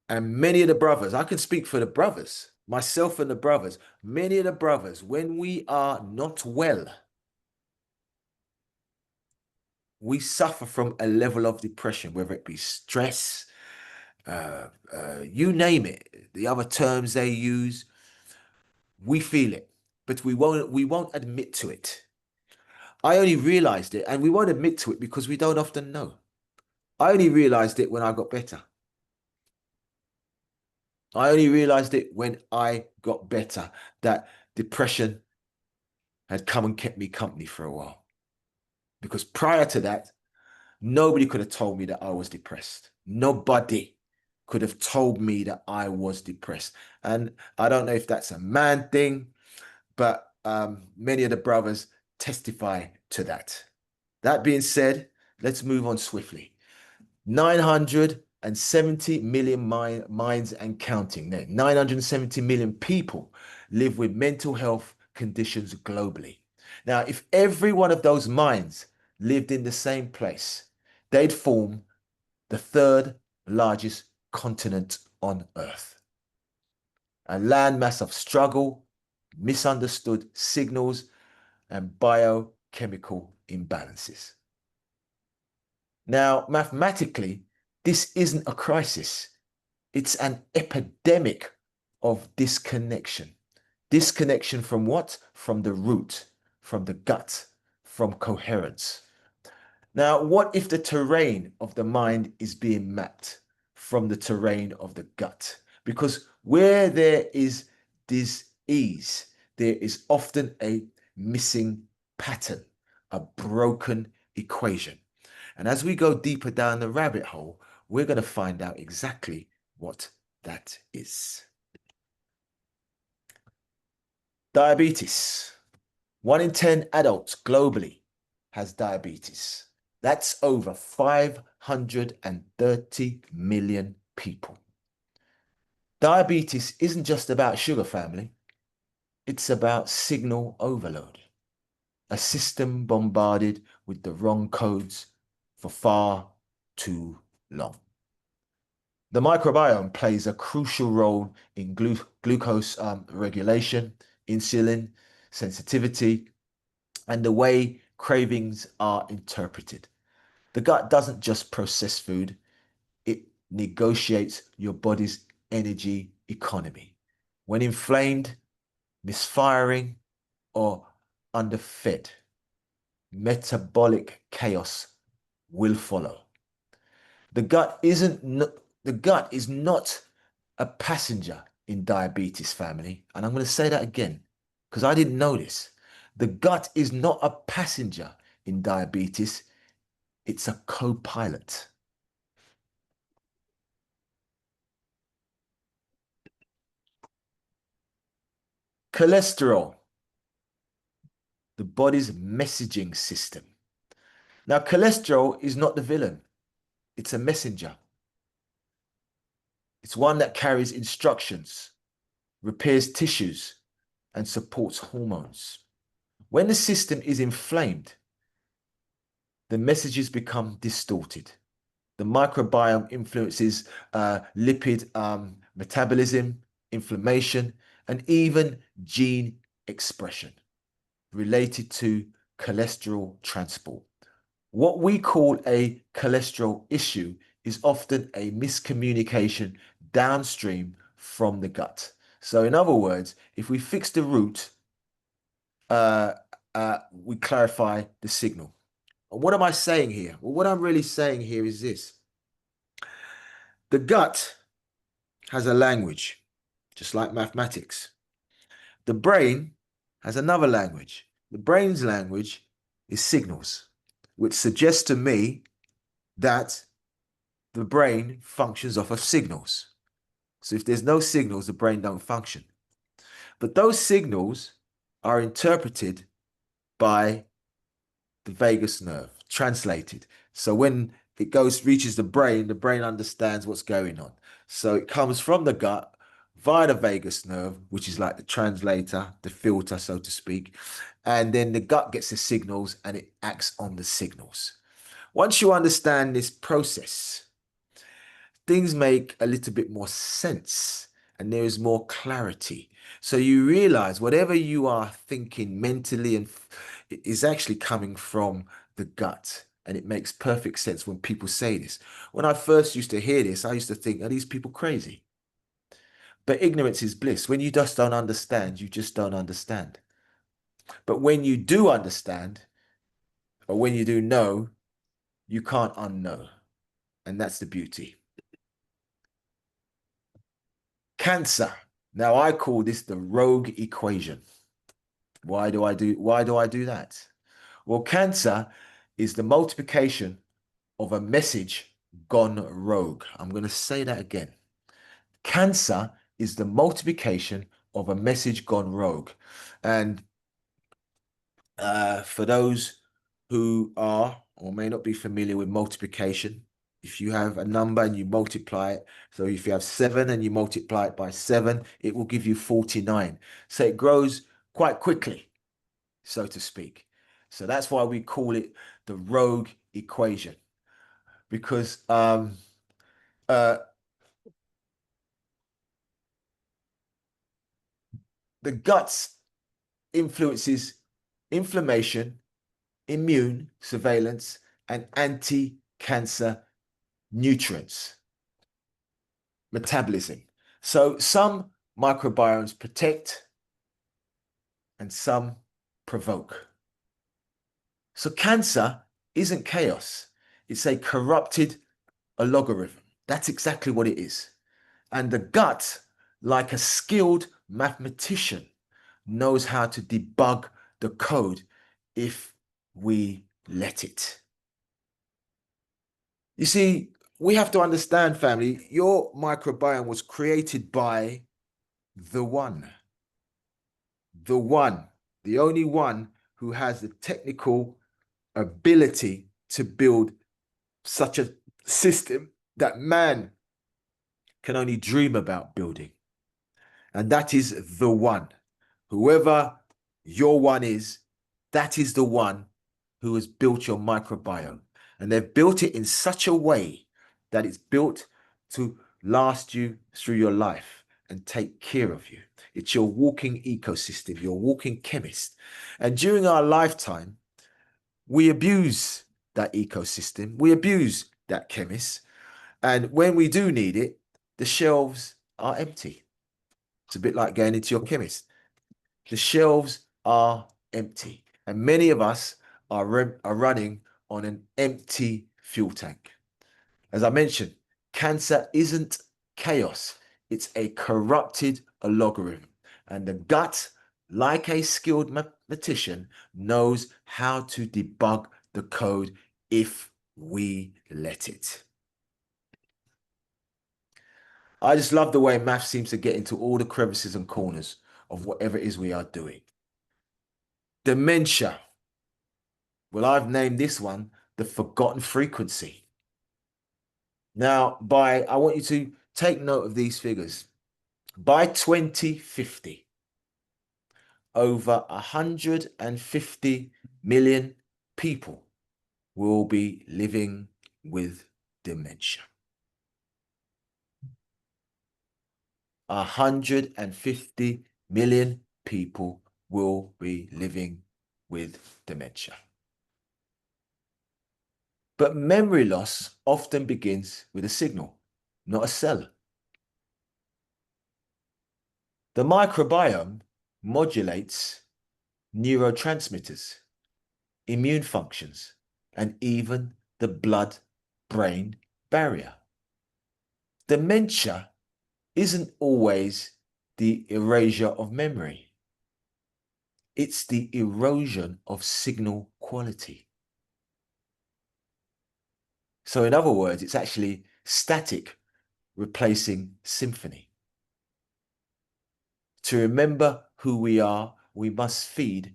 And many of the brothers, I can speak for the brothers, myself and the brothers, many of the brothers, when we are not well, we suffer from a level of depression, whether it be stress, you name it, the other terms they use, we feel it, but we won't admit to it. I only realized it, and we won't admit to it because we don't often know. I only realized it when I got better. I only realized it when I got better, that depression had come and kept me company for a while. Because prior to that, nobody could have told me that I was depressed. Nobody could have told me that I was depressed. And I don't know if that's a man thing, but many of the brothers testify to that. That being said, let's move on swiftly. 970 million minds and counting. 970 million people live with mental health conditions globally. Now, if every one of those minds lived in the same place, they'd form the third largest continent on Earth. A landmass of struggle, misunderstood signals, and biochemical imbalances. Now, mathematically, this isn't a crisis. It's an epidemic of disconnection. Disconnection from what? From the root, from the gut, from coherence. Now, what if the terrain of the mind is being mapped from the terrain of the gut? Because where there is dis-ease, there is often a missing pattern, a broken equation. And as we go deeper down the rabbit hole, we're going to find out exactly what that is. Diabetes. 1 in 10 adults globally has diabetes. That's over 530 million people. Diabetes isn't just about sugar, family. It's about signal overload. A system bombarded with the wrong codes for far too long. The microbiome plays a crucial role in glucose regulation, insulin sensitivity, and the way cravings are interpreted. The gut doesn't just process food, it negotiates your body's energy economy. When inflamed, misfiring, or underfed, metabolic chaos will follow. The gut is not a passenger in diabetes, family. And I'm going to say that again because I didn't know this. The gut is not a passenger in diabetes. It's a co-pilot. Cholesterol, the body's messaging system. Now, cholesterol is not the villain. It's a messenger. It's one that carries instructions, repairs tissues, and supports hormones. When the system is inflamed, the messages become distorted. The microbiome influences lipid metabolism, inflammation, and even gene expression related to cholesterol transport. What we call a cholesterol issue is often a miscommunication downstream from the gut. So in other words, if we fix the root, we clarify the signal. And what am I saying here? Well, what I'm really saying here is this. The gut has a language, just like mathematics. The brain has another language. The brain's language is signals, which suggests to me that the brain functions off of signals. So if there's no signals, the brain don't function. But those signals are interpreted by the vagus nerve, translated. So when it reaches the brain understands what's going on. So it comes from the gut via the vagus nerve, which is like the translator, the filter, so to speak. And then the gut gets the signals and it acts on the signals. Once you understand this process, things make a little bit more sense and there is more clarity. So you realize whatever you are thinking mentally and is actually coming from the gut. And it makes perfect sense when people say this. When I first used to hear this, I used to think, are these people crazy? But ignorance is bliss. When you just don't understand, you just don't understand. But when you do understand, or when you do know, you can't unknow. And that's the beauty. Cancer. Now I call this the rogue equation. Why do I do that? Well, cancer is the multiplication of a message gone rogue. I'm going to say that again. Cancer is the multiplication of a message gone rogue. And for those who are or may not be familiar with multiplication, if you have a number and you multiply it, so if you have 7 and you multiply it by 7, it will give you 49. So it grows quite quickly, so to speak. So that's why we call it the rogue equation, because the guts influences inflammation, immune surveillance, and anti-cancer nutrients metabolism. So some microbiomes protect and some provoke. So cancer isn't chaos. It's a corrupted algorithm. That's exactly what it is. And the gut, like a skilled mathematician, knows how to debug the code if we let it. You see, we have to understand, family, your microbiome was created by the one, the only one who has the technical ability to build such a system that man can only dream about building. And that is the one. Whoever your one is, that is the one who has built your microbiome. And they've built it in such a way that it's built to last you through your life and take care of you. It's your walking ecosystem, your walking chemist. And during our lifetime, we abuse that ecosystem. We abuse that chemist. And when we do need it, the shelves are empty. It's a bit like going into your chemist. The shelves are empty. And many of us are running on an empty fuel tank. As I mentioned, cancer isn't chaos. It's a corrupted algorithm. And the gut, like a skilled mathematician, knows how to debug the code if we let it. I just love the way math seems to get into all the crevices and corners of whatever it is we are doing. Dementia. Well, I've named this one the forgotten frequency. Now, I want you to take note of these figures. By 2050, over 150 million people will be living with dementia. 150 million people will be living with dementia. But memory loss often begins with a signal, not a cell. The microbiome modulates neurotransmitters, immune functions, and even the blood-brain barrier. Dementia isn't always the erasure of memory. It's the erosion of signal quality. So in other words, it's actually static replacing symphony. To remember who we are, we must feed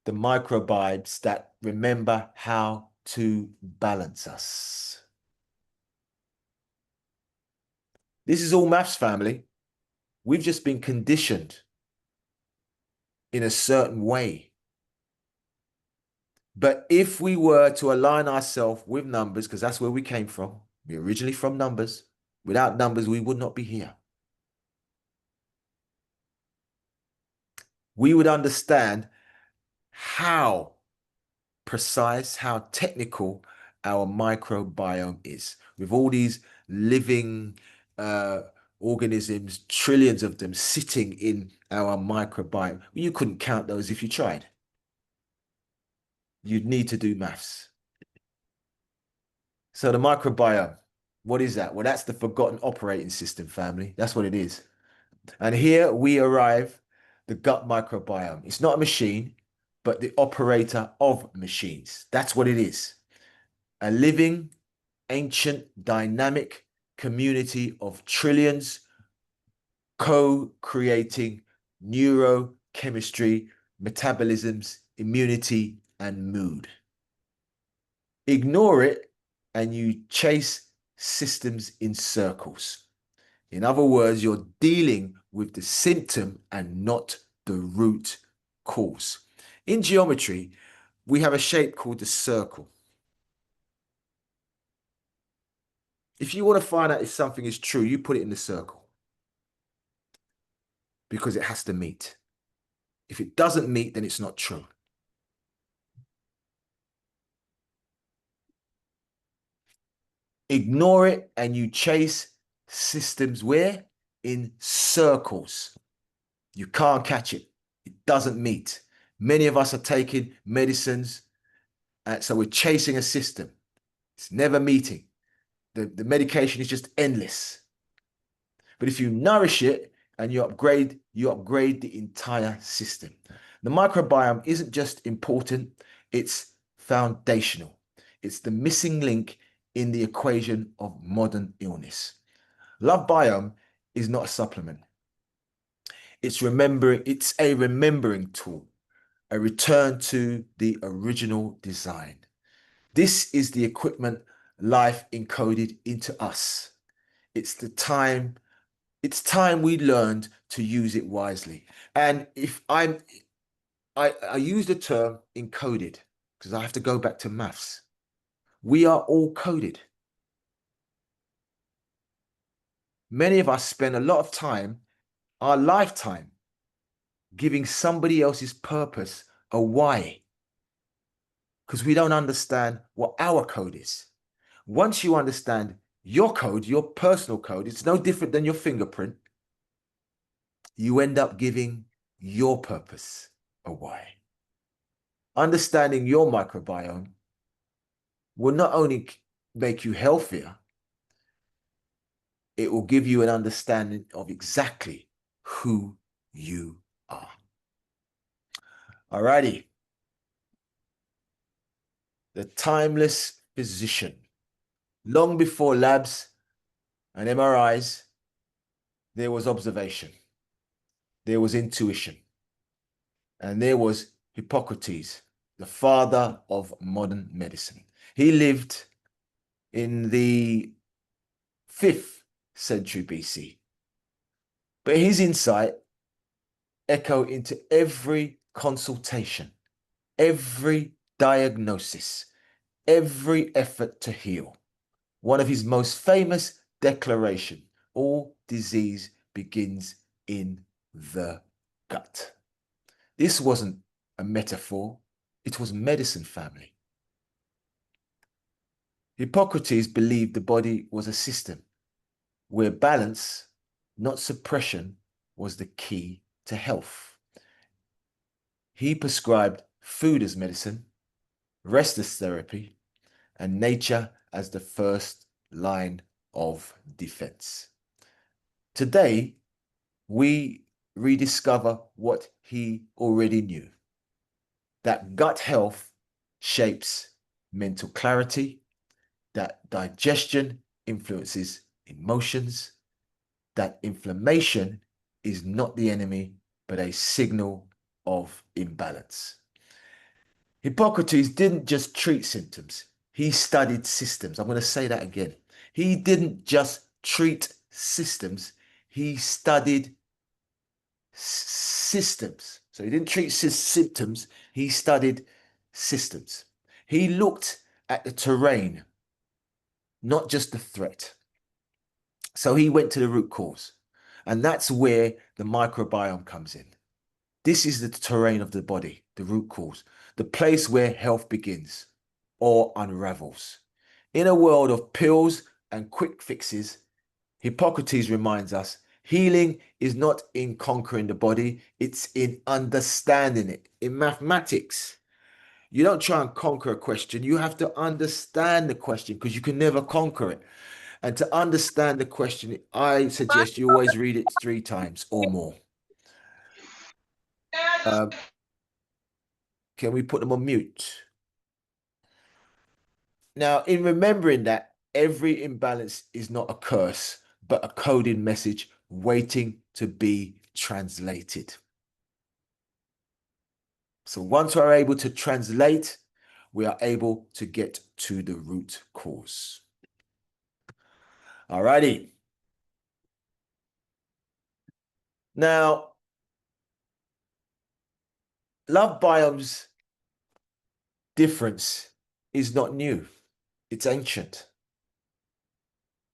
the microbiomes that remember how to balance us. This is all maths, family. We've just been conditioned in a certain way. But if we were to align ourselves with numbers, because that's where we came from, we're originally from numbers. Without numbers, we would not be here. we would understand how precise, how technical our microbiome is. With all these living organisms, trillions of them sitting in our microbiome. You couldn't count those if you tried. You'd need to do maths. So the microbiome, what is that? Well, that's the forgotten operating system, family. That's what it is. And here we arrive, the gut microbiome. It's not a machine, but the operator of machines. That's what it is. A living, ancient, dynamic community of trillions co-creating neurochemistry, metabolisms, immunity, and mood. Ignore it and you chase systems in circles. In other words, you're dealing with the symptom and not the root cause. In geometry, we have a shape called the circle. If you want to find out if something is true, you put it in the circle because it has to meet. If it doesn't meet, then it's not true. Ignore it and you chase systems where? In circles. You can't catch it. It doesn't meet. Many of us are taking medicines, so we're chasing a system. It's never meeting. The medication is just endless. But if you nourish it and you upgrade the entire system. The microbiome isn't just important, it's foundational. It's the missing link in the equation of modern illness. Love Biome is not a supplement. It's a remembering tool, a return to the original design. This is the equipment life encoded into us. It's time we learned to use it wisely. And if I use the term encoded because I have to go back to maths. We are all coded. Many of us spend a lot of time, our lifetime, giving somebody else's purpose a why because we don't understand what our code is. Once you understand your code, your personal code, it's no different than your fingerprint. You end up giving your purpose a why. Understanding your microbiome will not only make you healthier, it will give you an understanding of exactly who you are. Alrighty. The timeless physician. Long before labs and MRIs, there was observation, there was intuition, and there was Hippocrates, the father of modern medicine. He lived in the 5th century BC. But his insight echoed into every consultation, every diagnosis, every effort to heal. One of his most famous declaration, all disease begins in the gut. This wasn't a metaphor, it was medicine, family. Hippocrates believed the body was a system where balance, not suppression, was the key to health. He prescribed food as medicine, rest as therapy, and nature as the first line of defense. Today, we rediscover what he already knew, that gut health shapes mental clarity, that digestion influences emotions, that inflammation is not the enemy, but a signal of imbalance. Hippocrates didn't just treat symptoms, he studied systems. I'm going to say that again. He didn't just treat systems, he studied systems. So he didn't treat symptoms, he studied systems. He looked at the terrain, not just the threat. So he went to the root cause. And that's where the microbiome comes in. This is the terrain of the body, the root cause, the place where health begins or unravels. In a world of pills and quick fixes, Hippocrates reminds us healing is not in conquering the body, it's in understanding it. In mathematics, you don't try and conquer a question, you have to understand the question because you can never conquer it. And to understand the question, I suggest you always read it 3 times or more. Can we put them on mute? Now, in remembering that every imbalance is not a curse, but a coded message waiting to be translated. So once we're able to translate, we are able to get to the root cause. Alrighty. Now, love biome's difference is not new. It's ancient.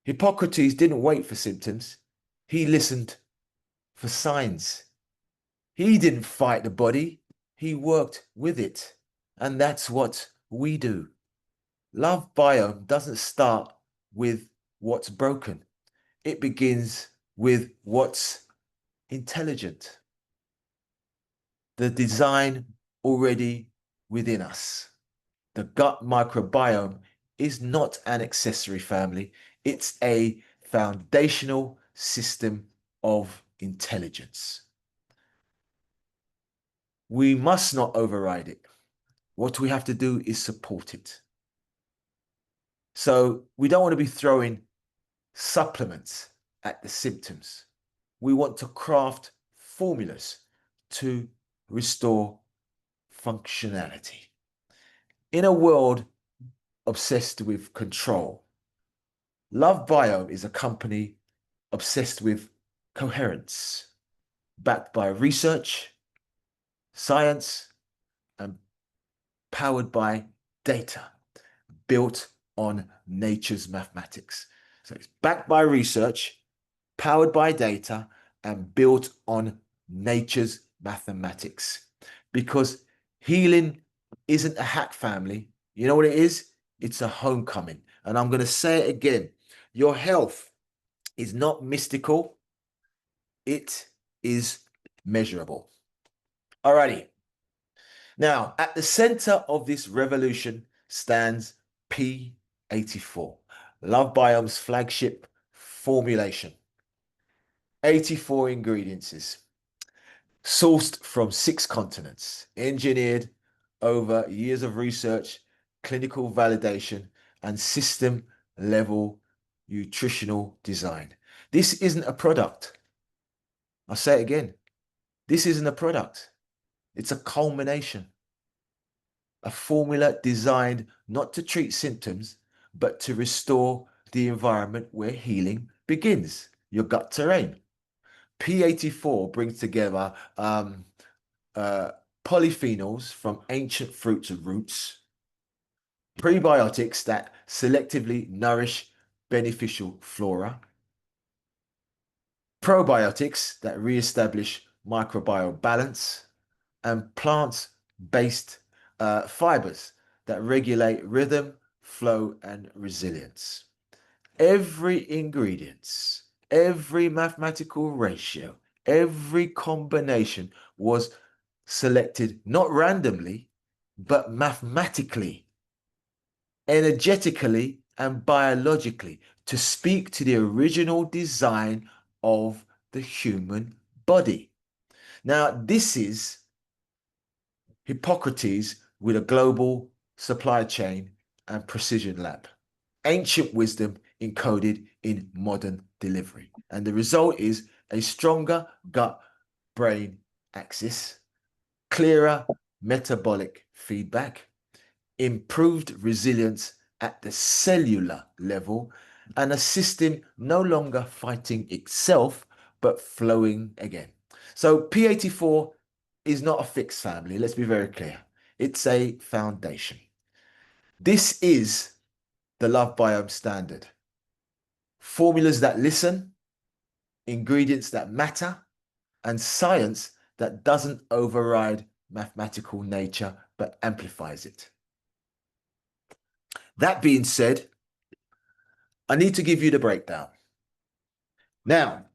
Hippocrates didn't wait for symptoms. He listened for signs. He didn't fight the body. He worked with it. And that's what we do. Love biome doesn't start with what's broken. It begins with what's intelligent. The design already within us. The gut microbiome is not an accessory family. It's a foundational system of intelligence. We must not override it. What we have to do is support it. So we don't want to be throwing supplements at the symptoms. We want to craft formulas to restore functionality. In a world obsessed with control, Love Biome is a company obsessed with coherence, backed by research, science, and powered by data built on nature's mathematics. So it's backed by research, powered by data, and built on nature's mathematics. Because healing isn't a hack family. You know what it is? It's a homecoming. And I'm going to say it again. Your health is not mystical. It is measurable. Alrighty. Now, at the center of this revolution stands P84, Love Biome's flagship formulation. 84 ingredients, sourced from 6 continents, engineered over years of research, clinical validation, and system-level nutritional design. This isn't a product. I'll say it again. This isn't a product. It's a culmination. A formula designed not to treat symptoms, but to restore the environment where healing begins, your gut terrain. P84 brings together polyphenols from ancient fruits and roots, prebiotics that selectively nourish beneficial flora, probiotics that re-establish microbiome balance, and plant-based fibers that regulate rhythm, flow, and resilience. Every ingredient, every mathematical ratio, every combination was selected not randomly, but mathematically, energetically, and biologically to speak to the original design of the human body. Now, this is Hippocrates with a global supply chain and precision lab. Ancient wisdom encoded in modern delivery. And the result is a stronger gut-brain axis, clearer metabolic feedback, improved resilience at the cellular level, and a system no longer fighting itself, but flowing again. So P84 is not a fixed family, let's be very clear. It's a foundation. This is the Love Biome standard. Formulas that listen, ingredients that matter, and science that doesn't override mathematical nature, but amplifies it. That being said, I need to give you the breakdown. Now,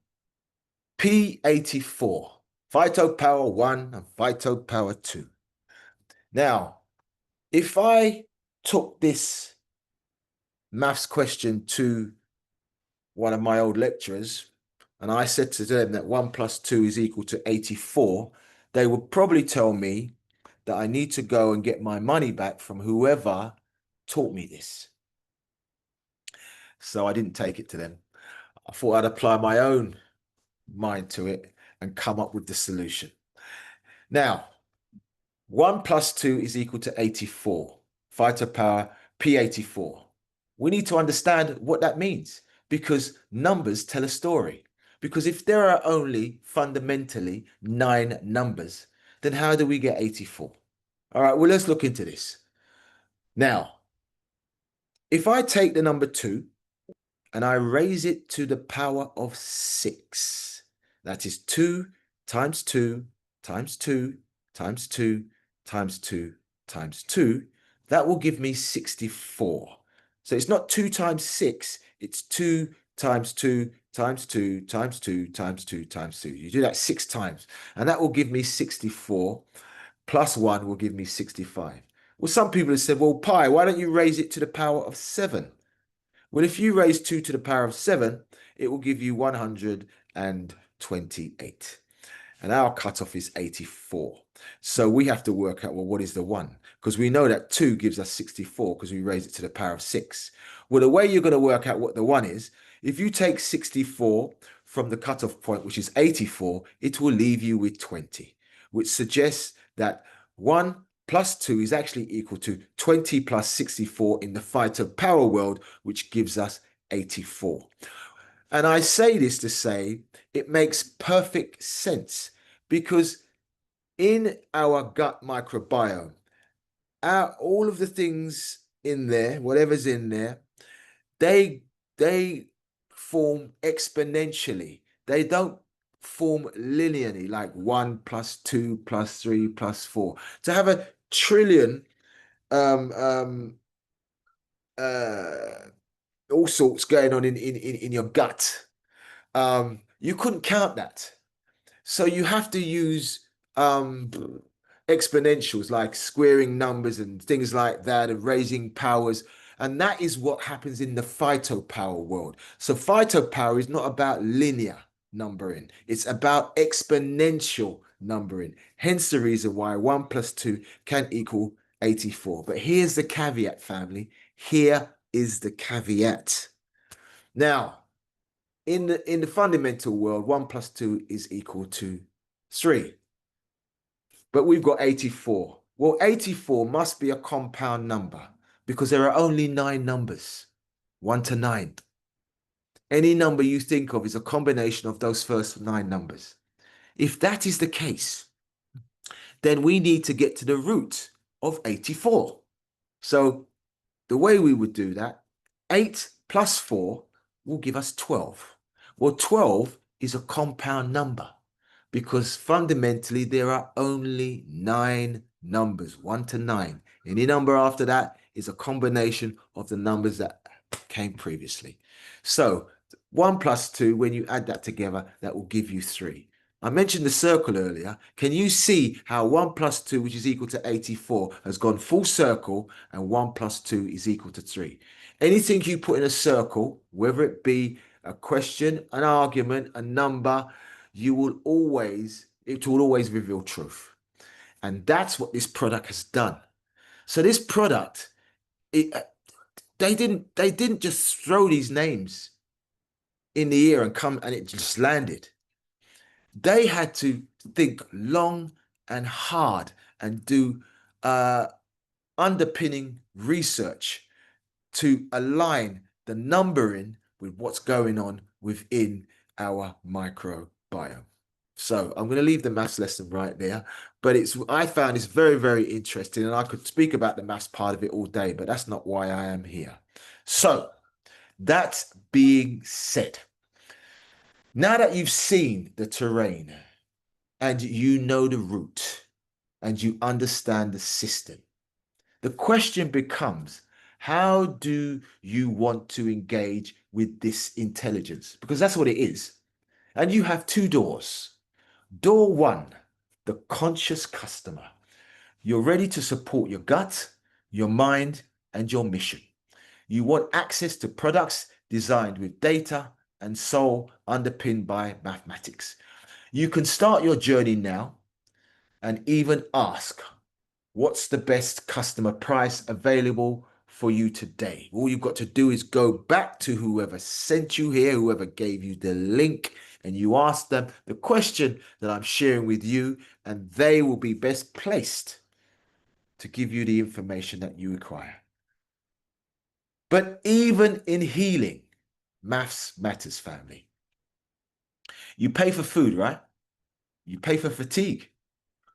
P84, phytopower 1 and phytopower 2. Now, if I took this maths question to one of my old lecturers and I said to them that 1 plus 2 is equal to 84, they would probably tell me that I need to go and get my money back from whoever taught me this. So I didn't take it to them. I thought I'd apply my own mind to it and come up with the solution. Now, 1 plus 2 is equal to 84, phytopower P84. We need to understand what that means because numbers tell a story. Because if there are only fundamentally 9 numbers, then how do we get 84? All right, well, let's look into this. Now, if I take the number 2 and I raise it to the power of 6, that is 2 times 2 times 2 times 2 times 2 times 2, that will give me 64. So it's not 2 times 6, it's 2 times 2 times 2 times 2 times 2 times 2. You do that 6 times, and that will give me 64, plus 1 will give me 65. Well, some people have said, well, Pi, why don't you raise it to the power of 7? Well, if you raise 2 to the power of 7, it will give you 128. And our cutoff is 84. So we have to work out, well, what is the 1? Because we know that 2 gives us 64 because we raise it to the power of 6. Well, the way you're going to work out what the 1 is, if you take 64 from the cutoff point, which is 84, it will leave you with 20, which suggests that 1 plus 2 is actually equal to 20 plus 64 in the phytopower world, which gives us 84. And I say this to say it makes perfect sense because in our gut microbiome, all of the things in there, whatever's in there, they form exponentially. They don't form linearly like 1 plus 2 plus 3 plus 4. To have a trillion all sorts going on in your gut, you couldn't count that. So you have to use exponentials like squaring numbers and things like that and raising powers. And that is what happens in the phytopower world. So phytopower is not about linear numbering. It's about exponential numbering. Hence the reason why 1 plus 2 can equal 84. But here's the caveat, family. Here is the caveat. Now, in the fundamental world, 1 plus 2 is equal to 3. But we've got 84. Well, 84 must be a compound number because there are only 9 numbers, 1 to 9. Any number you think of is a combination of those first 9 numbers. If that is the case, then we need to get to the root of 84. So the way we would do that, 8 plus 4 will give us 12. Well, 12 is a compound number because fundamentally there are only 9 numbers, 1 to 9. Any number after that is a combination of the numbers that came previously. So 1 plus 2, when you add that together, that will give you 3. I mentioned the circle earlier. Can you see how 1 plus 2, which is equal to 84, has gone full circle and 1 plus 2 is equal to 3? Anything you put in a circle, whether it be a question, an argument, a number, it will always reveal truth. And that's what this product has done. So this product, they didn't just throw these names in the air and it just landed. They had to think long and hard and do underpinning research to align the numbering with what's going on within our microbiome. So I'm going to leave the maths lesson right there, but I found it's very, very interesting, and I could speak about the maths part of it all day, but that's not why I am here. So that being said, now that you've seen the terrain, and you know the route and you understand the system. The question becomes, how do you want to engage with this intelligence? Because that's what it is. And you have two doors. Door one, the conscious customer. You're ready to support your gut, your mind, and your mission. You want access to products designed with data and soul underpinned by mathematics. You can start your journey now and even ask, what's the best customer price available for you today? All you've got to do is go back to whoever sent you here, whoever gave you the link, and you ask them the question that I'm sharing with you, and they will be best placed to give you the information that you require. But even in healing, maths matters, family. You pay for food, right? You pay for fatigue.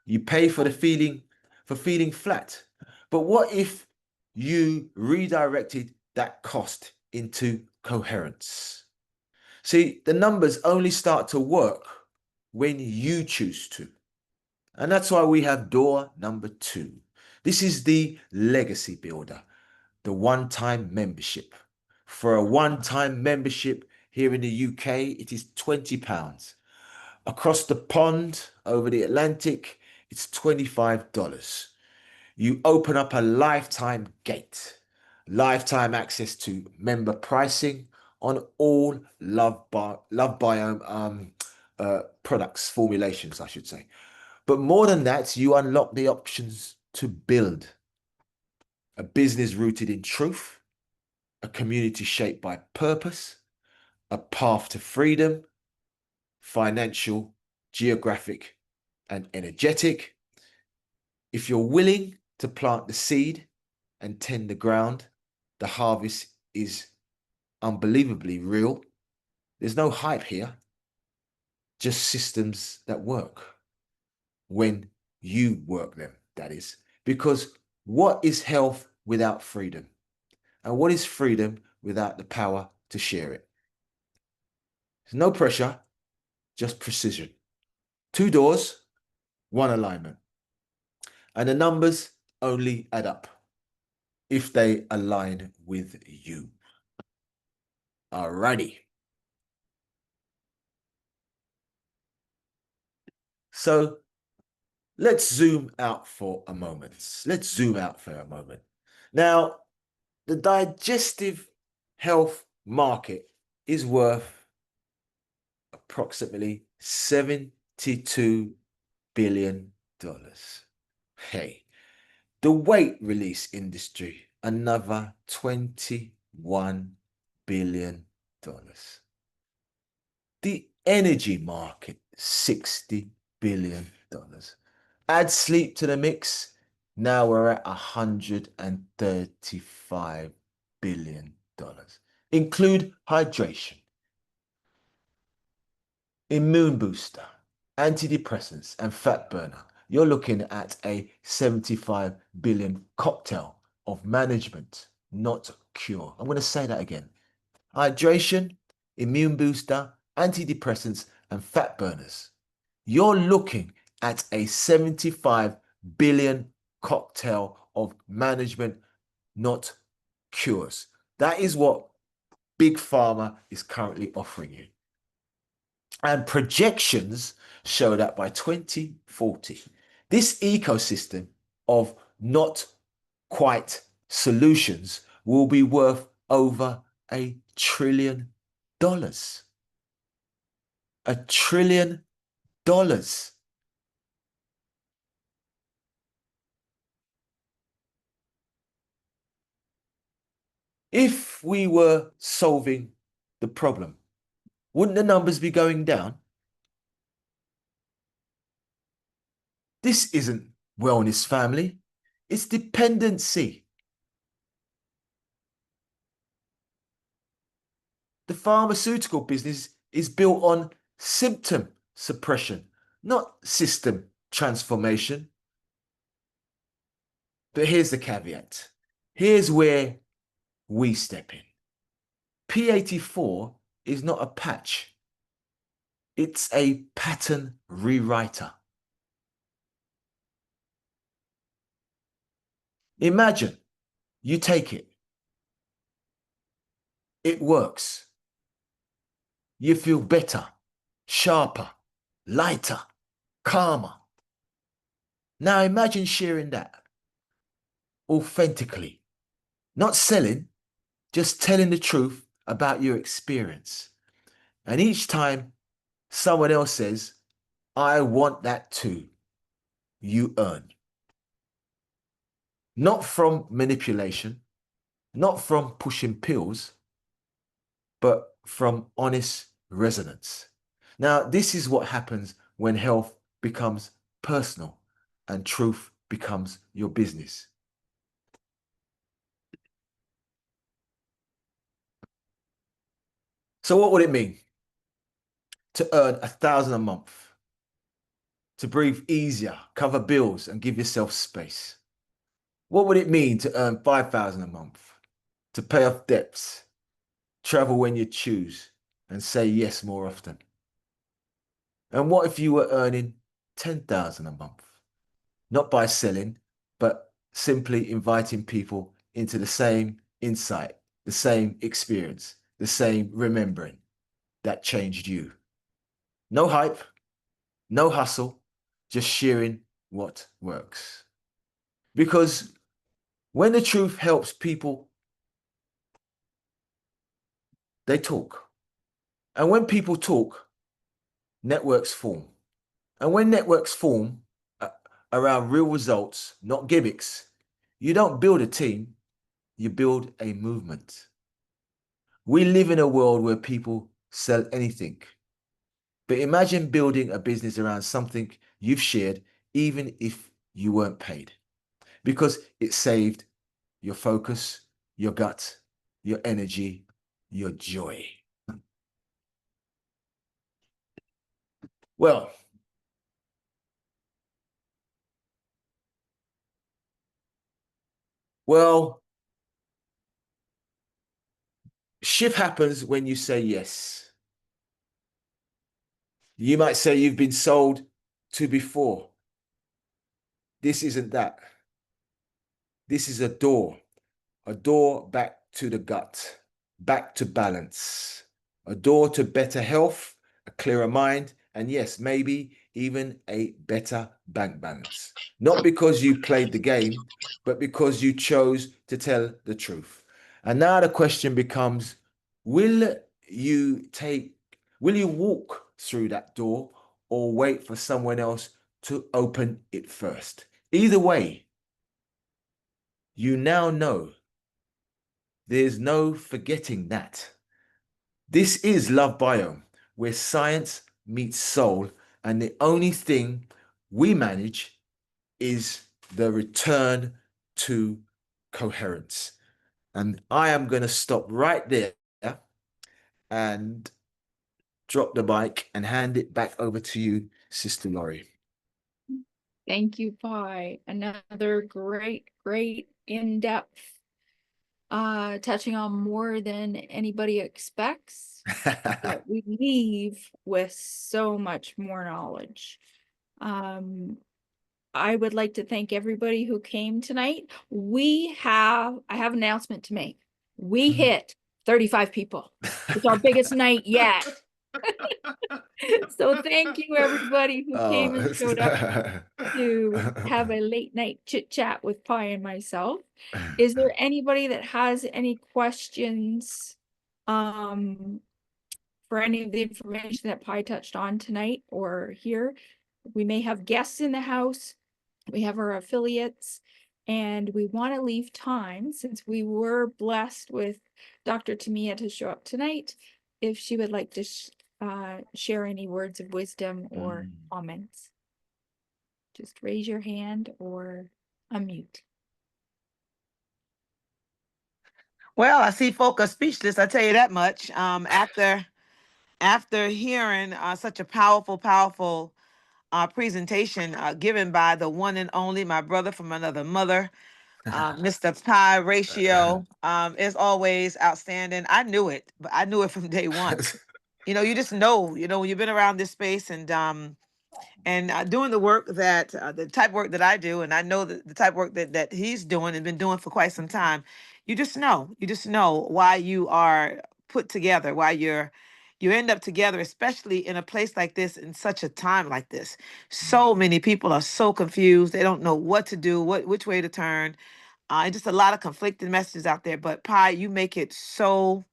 You pay for feeling flat. But what if you redirected that cost into coherence? See, the numbers only start to work when you choose to. And that's why we have door number 2. This is the legacy builder, the one-time membership. For a one-time membership here in the UK, it is £20. Across the pond, over the Atlantic, it's $25. You open up a lifetime gate, lifetime access to member pricing on all Love Biome products, formulations, I should say. But more than that, you unlock the options to build a business rooted in truth, a community shaped by purpose, a path to freedom, financial, geographic, and energetic. If you're willing to plant the seed and tend the ground, the harvest is unbelievably real. There's no hype here, just systems that work when you work them, that is. Because what is health without freedom? And what is freedom without the power to share it? There's no pressure, just precision. 2 doors, 1 alignment. And the numbers only add up if they align with you. Alrighty. So let's zoom out for a moment. Now, the digestive health market is worth approximately $72 billion. Hey, the weight release industry, another $21 billion. The energy market, $60 billion. Add sleep to the mix, now we're at $135 billion. Include hydration, immune booster, antidepressants, and fat burner. You're looking at a 75 billion cocktail of management, not cure. I'm going to say that again. Hydration, immune booster, antidepressants, and fat burners. You're looking at a 75 billion cocktail of management, not cures. That is what Big Pharma is currently offering you. And projections show that by 2040, this ecosystem of not quite solutions will be worth over $1 trillion. $1 trillion. If we were solving the problem, wouldn't the numbers be going down? This isn't wellness, family. It's dependency. The pharmaceutical business is built on symptom suppression, not system transformation. But here's the caveat. Here's where we step in. P84 is not a patch. It's a pattern rewriter. Imagine you take it. It works. You feel better, sharper, lighter, calmer. Now imagine sharing that authentically, not selling, just telling the truth about your experience. And each time someone else says, I want that too, you earn. Not from manipulation, not from pushing pills, but from honest resonance. Now, this is what happens when health becomes personal and truth becomes your business. So what would it mean to earn 1,000 a month, to breathe easier, cover bills and give yourself space? What would it mean to earn 5,000 a month, to pay off debts, travel when you choose and say yes more often? And what if you were earning 10,000 a month? Not by selling, but simply inviting people into the same insight, the same experience, the same remembering that changed you. No hype, no hustle, just sharing what works. Because when the truth helps people, they talk. And when people talk, networks form. And when networks form around real results, not gimmicks, you don't build a team, you build a movement. We live in a world where people sell anything. But imagine building a business around something you've shared, even if you weren't paid, because it saved your focus, your gut, your energy, your joy. Well, shift happens when you say yes. You might say you've been sold to before. This isn't that. This is a door back to the gut, back to balance, a door to better health, a clearer mind, and yes, maybe even a better bank balance. Not because you played the game, but because you chose to tell the truth. And now the question becomes, will you walk through that door or wait for someone else to open it first? Either way, you now know there's no forgetting that. This is Love Biome, where science meets soul, and the only thing we manage is the return to coherence. And I am going to stop right there and drop the mic and hand it back over to you, Sister Laurie. Thank you, Pi. Another great, great in-depth, touching on more than anybody expects, but we leave with so much more knowledge. I would like to thank everybody who came tonight. I have an announcement to make. We hit 35 people. It's our biggest night yet. So thank you everybody who came and showed up to have a late night chit chat with Pi and myself. Is there anybody that has any questions for any of the information that Pi touched on tonight or here? We may have guests in the house. We have our affiliates, and we want to leave time, since we were blessed with Dr. Tamia to show up tonight, if she would like to share any words of wisdom or comments. Just raise your hand or unmute. Well, I see folk are speechless, I tell you that much. After hearing such a powerful presentation given by the one and only, my brother from another mother, Mr. Pi Ratio, is always outstanding. I knew it, but I knew it from day one. you just know, when you've been around this space and doing the work that the type of work that I do, and I know that the type of work that he's doing and been doing for quite some time, you just know why you are put together, why you end up together, especially in a place like this, in such a time like this. So many people are so confused; they don't know what to do, which way to turn. And just a lot of conflicting messages out there. But Pi, you make it so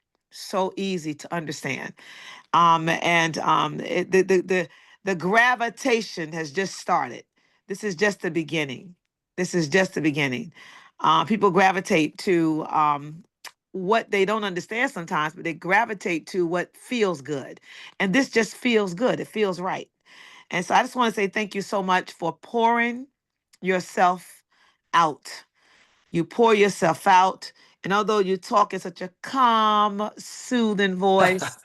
easy to understand. And the gravitation has just started. This is just the beginning. This is just the beginning. People gravitate to what they don't understand sometimes, but they gravitate to what feels good. And this just feels good. It feels right. And so I just want to say thank you so much for pouring yourself out. You pour yourself out. And although you talk in such a calm, soothing voice,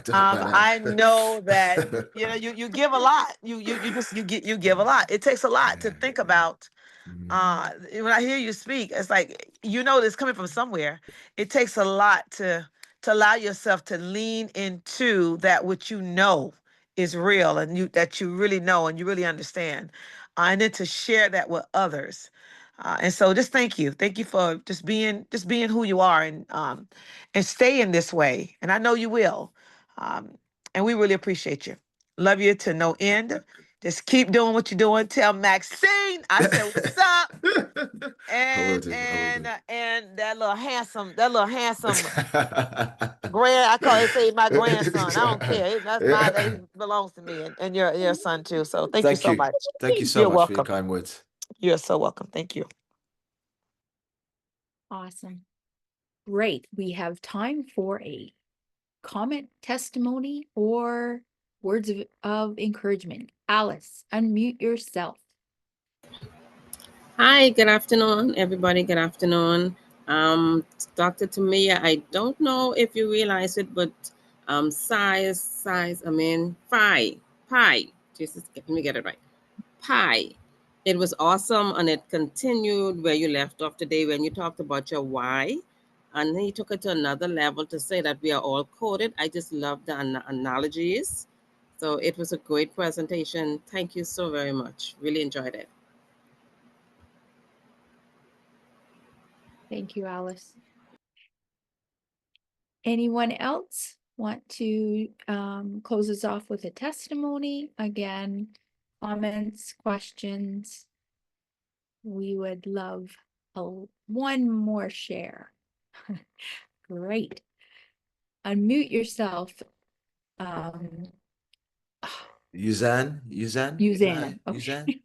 Don't know about I know that that. you give a lot. You give a lot. It takes a lot to Yeah, think yeah. about. Mhm. When I hear you speak, it's like this coming from somewhere. It takes a lot to allow yourself to lean into that which you know is real and that you really know and you really understand, and then to share that with others. And so just thank you for just being who you are, and staying this way. And I know you will. Um, and we really appreciate you. Love you to no end. Just keep doing what you're doing. Tell Maxine I said what's up. I will And do. I will and do. uh, and that little handsome I call it say my grandson. I don't care. That's mine. That he belongs to me, and your son too. So thank you Thank so you. much. Thank you so You're much for your welcome. kind words. You're so welcome. Thank you. Awesome. Great. We have time for a comment, testimony, or words of encouragement. Alice, unmute yourself. Hi, good afternoon, everybody. Good afternoon. Dr. Tamia, I don't know if you realize it, but pie. Jesus, let me get it right. Pie. It was awesome, and it continued where you left off today when you talked about your why. And then you took it to another level to say that we are all coded. I just love the analogies. So it was a great presentation. Thank you so very much. Really enjoyed it. Thank you, Alice. Anyone else want to close us off with a testimony? Again, comments, questions. We would love one more share. Great. Unmute yourself. Yuzan? Uzana. Okay.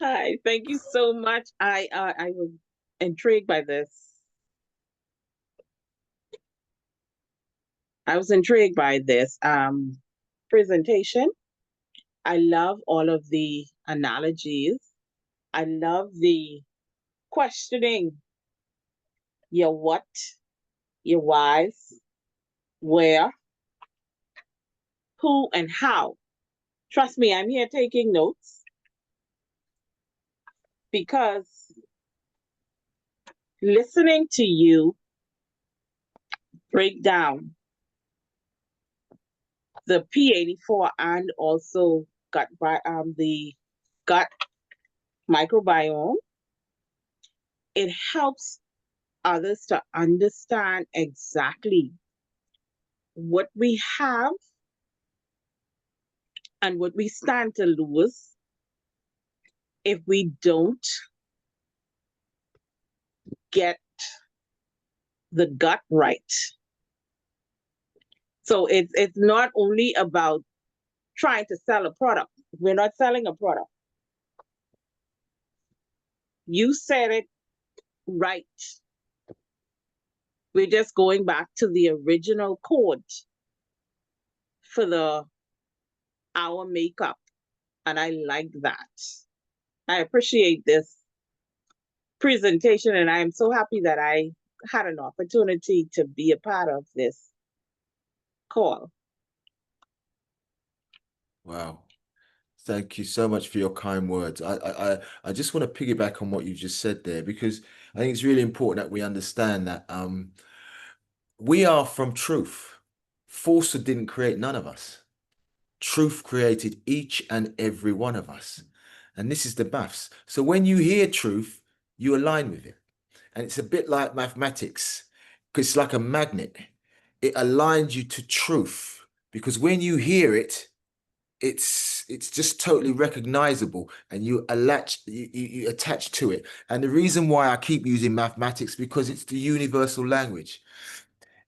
Hi, thank you so much. I was intrigued by this. I was intrigued by this presentation. I love all of the analogies. I love the questioning your what, your whys, where, who, and how. Trust me, I'm here taking notes because listening to you break down the P84 and also the gut microbiome, it helps others to understand exactly what we have and what we stand to lose if we don't get the gut right. So it's not only about trying to sell a product. We're not selling a product. You said it right. We're just going back to the original code for our makeup. And I like that. I appreciate this presentation, and I am so happy that I had an opportunity to be a part of this call. Wow. Thank you so much for your kind words. I just want to piggyback on what you just said there, because I think it's really important that we understand that we are from truth. Falsehood didn't create none of us. Truth created each and every one of us. And this is the maths. So when you hear truth, you align with it. And it's a bit like mathematics, because it's like a magnet. It aligns you to truth. Because when you hear it, it's just totally recognizable, and you attach to it. And the reason why I keep using mathematics, because it's the universal language.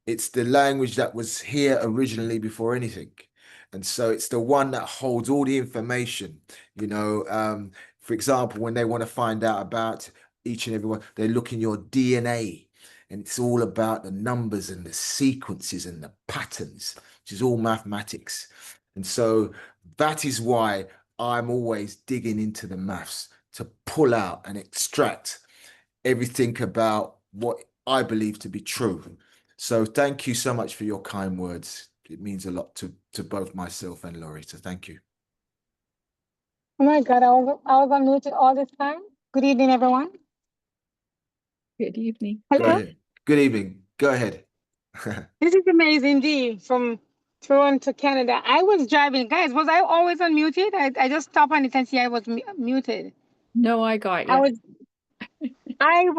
It's the language that was here originally before anything. And so it's the one that holds all the information, you know. For example, when they want to find out about each and every one, they look in your DNA, and it's all about the numbers and the sequences and the patterns, which is all mathematics. And so that is why I'm always digging into the maths to pull out and extract everything about what I believe to be true. So thank you so much for your kind words. It means a lot to both myself and Laurie. So thank you. Oh my God, I was unmuted all this time. Good evening, everyone. Good evening. Go Hello. ahead. Good evening. Go ahead. This is amazing, D, from Toronto, Canada. I was driving. Guys, was I always unmuted? I just stopped on it and see I was muted. No, I got I you. was I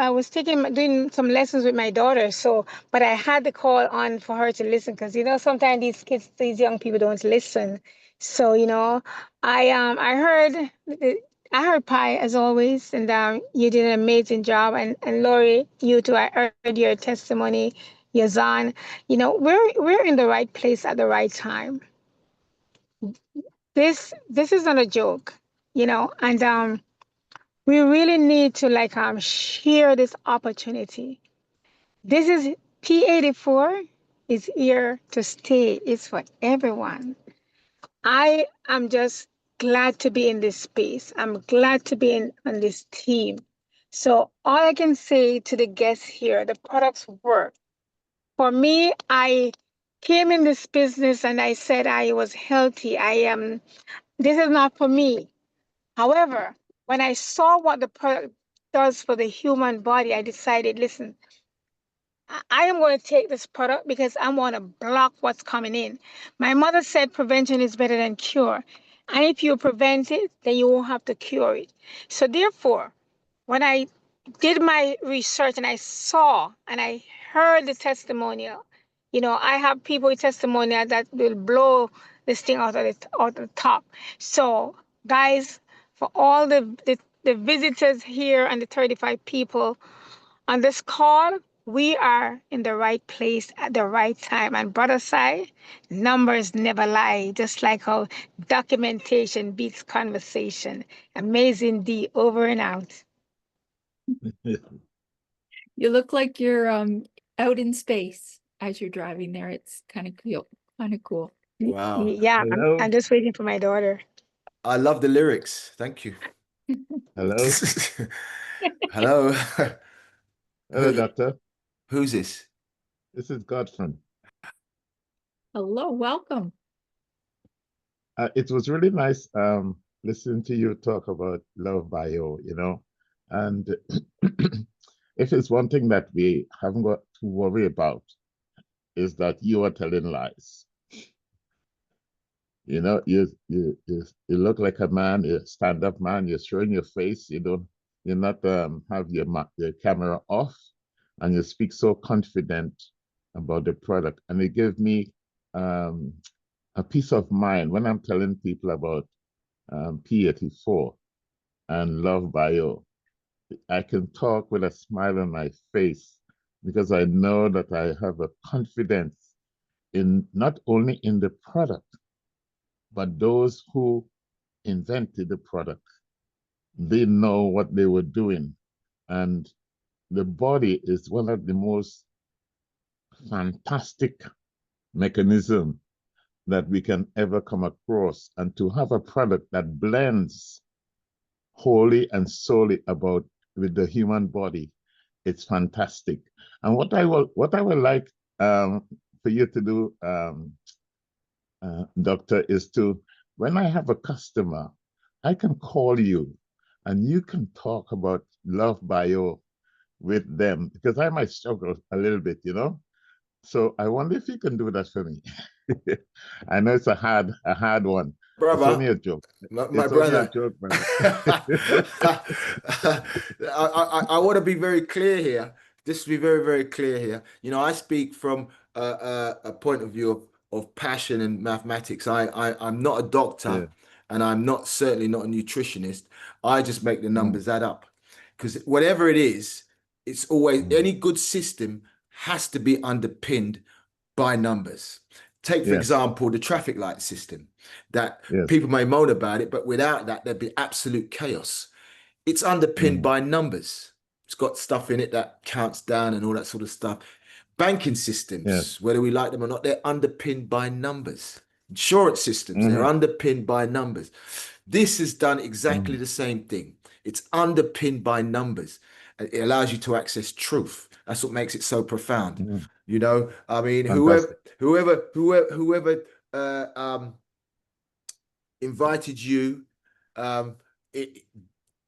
was doing some lessons with my daughter, so but I had the call on for her to listen because sometimes these young people don't listen. So I heard Pi as always, and you did an amazing job, and Lori, you too. I heard your testimony, Yazan. We're in the right place at the right time. This is not a joke, and we really need to share this opportunity. This is P84 is here to stay. It's for everyone. I am just glad to be in this space. I'm glad to be on this team. So all I can say to the guests here, the products work. For me, I came in this business and I said I was healthy. This is not for me. However, when I saw what the product does for the human body, I decided, listen, I am going to take this product because I want to block what's coming in. My mother said prevention is better than cure. And if you prevent it, then you won't have to cure it. So therefore, when I did my research and I saw and I heard the testimonial, I have people with testimonial that will blow this thing out of the top. So guys, for all the visitors here and the 35 people on this call, we are in the right place at the right time. And brother Sai, numbers never lie, just like how documentation beats conversation. Amazing D, over and out. You look like you're out in space as you're driving there. It's kind of cool. Kind of cool. Wow. Yeah, Hello, I'm just waiting for my daughter. I love the lyrics. Thank you. hello, Hello. hello, Who, doctor. who's this? This is Godfrey. Hello, welcome. It was really nice listening to you talk about love bio, and if it's one thing that we haven't got to worry about is that you are telling lies. You look like a man, you're a stand-up man, you're showing your face, you're not have your camera off, and you speak so confident about the product. And it gave me a peace of mind when I'm telling people about P84 and Love Bio. I can talk with a smile on my face because I know that I have a confidence in not only in the product, but those who invented the product. They know what they were doing. And the body is one of the most fantastic mechanism that we can ever come across. And to have a product that blends wholly and solely about with the human body, it's fantastic. And what I would like for you to do, doctor, is to, when I have a customer, I can call you and you can talk about Love Bio with them, because I might struggle a little bit, you know. So I wonder if you can do that for me. I know it's a hard one. It's brother. only a joke. My It's only a brother. joke, brother. I want to be very clear here. Just to be very, very clear here. You know, I speak from a point of view of passion and mathematics. I'm not a doctor, Yeah. and I'm not certainly not a nutritionist. I just make the Mm, numbers add up. Because whatever it is, it's always mm. any good system has to be underpinned by numbers. Take, for Yes. example, the traffic light system that Yes. people may moan about it, but without that, there'd be absolute chaos. It's underpinned Mm, by numbers. It's got stuff in it that counts down and all that sort of stuff. Banking yes. systems, whether we like them or not, they're underpinned by numbers. Insurance systems, they're Hmm. underpinned by numbers. This has done exactly Hmm. the same thing. It's underpinned by numbers. It allows you to access truth. That's what makes it so profound. Hmm. You know, I mean, Fantastic. whoever invited you, um, it,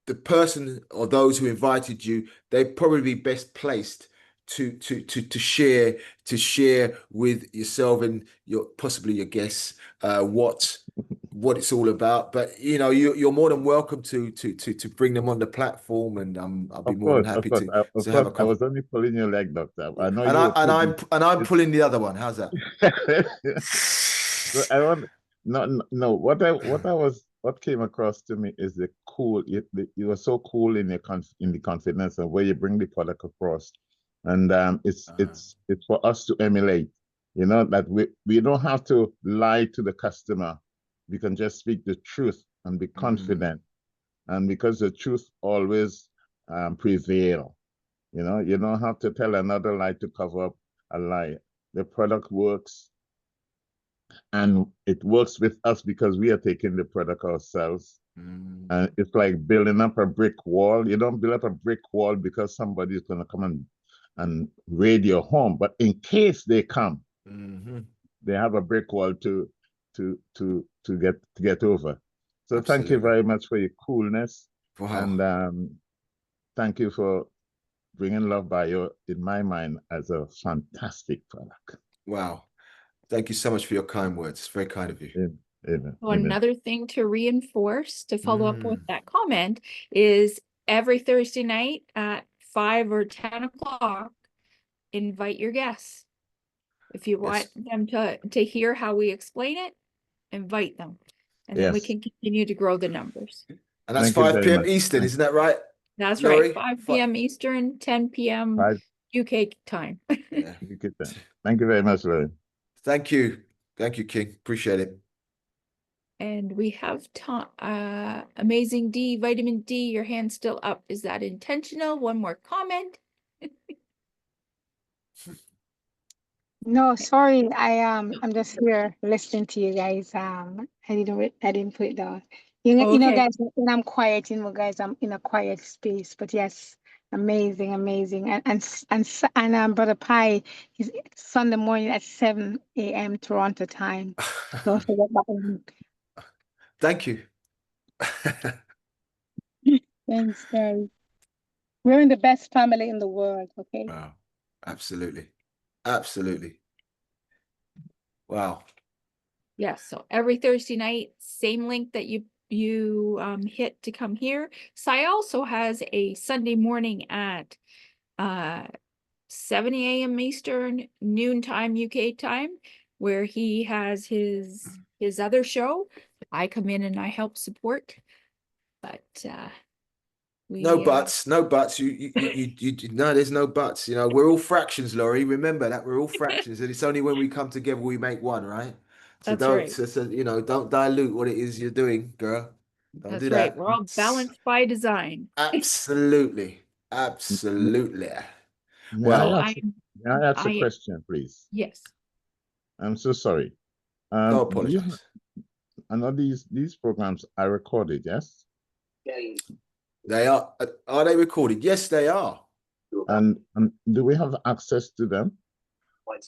the person or those who invited you, they'd probably be best placed to share with yourself and your possibly your guests what it's all about. But you know, you're more than welcome to bring them on the platform, and I'll be Of more than course, of happy course, to of have course. a I couple. was only pulling your leg, doctor. I Yeah. know And you I were and I'm putting and I'm it. pulling the other one. How's that? So I want no, no, no. What came across to me is the cool. You were so cool in your in the confidence of where you bring the product across, and Uh, it's for us to emulate. You know that we don't have to lie to the customer. We can just speak the truth and be mm, confident, and because the truth always prevail. You know, you don't have to tell another lie to cover up a lie. The product works, and it works with us because we are taking the product ourselves. And mm, it's like building up a brick wall. You don't build up a brick wall because somebody's going to come and raid your home. But in case they come, mhm. they have a brick wall to get over. So thank you Absolutely. very much for your coolness, Wow. and thank you for bringing Love Bio in my mind as a fantastic product. Wow. Thank you so much for your kind words. It's very kind of you. Amen. Amen. So Amen. another thing to reinforce to follow up with Mm, that comment is every Thursday night at 5 or 10 o'clock, invite your guests. If you want yes. them to hear how we explain it, invite them. And then we Yes. can continue to grow the numbers. And that's Thank you 5 very p.m. much. Eastern, isn't that right, That's right, Laurie? 5 p.m. Eastern, 10 p.m. Five. UK time. Yeah. You get that. Thank you very much, Lauren. Thank you. Thank you, King. Appreciate it. And we have Amazing D, Vitamin D, your hand's still up. Is that intentional? One more comment. No, sorry. I'm just here listening to you guys. I didn't put it down. You know, Okay, guys, when I'm quiet, you know, guys, I'm in a quiet space. But yes, amazing, amazing. And Brother Pi, he's Sunday morning at 7 a.m. Toronto time. Don't forget that one. Thank you. Thanks, guys. We're in the best family in the world, okay? Wow. Absolutely. Absolutely. Wow. yes. So every Thursday night, same link that you hit to come here. Sai also has a Sunday morning at 7 a.m. Eastern, noontime UK time, where he has his other show. I come in and I help support, but No we buts, no buts. No, there's no buts. You know, we're all fractions, Laurie. Remember that we're all fractions, and it's only when we come together we make one, right? So that's don't, right. you know, don't dilute what it is you're doing, girl. Don't That's do right. that. We're all balanced by design. Absolutely, M- absolutely. May So Well, I ask, may I ask a I question, please? yes. I'm so sorry. don't Do you apologize. I know these programs are recorded, yes? They are. Are they recorded? Yes, they are. And do we have access to them?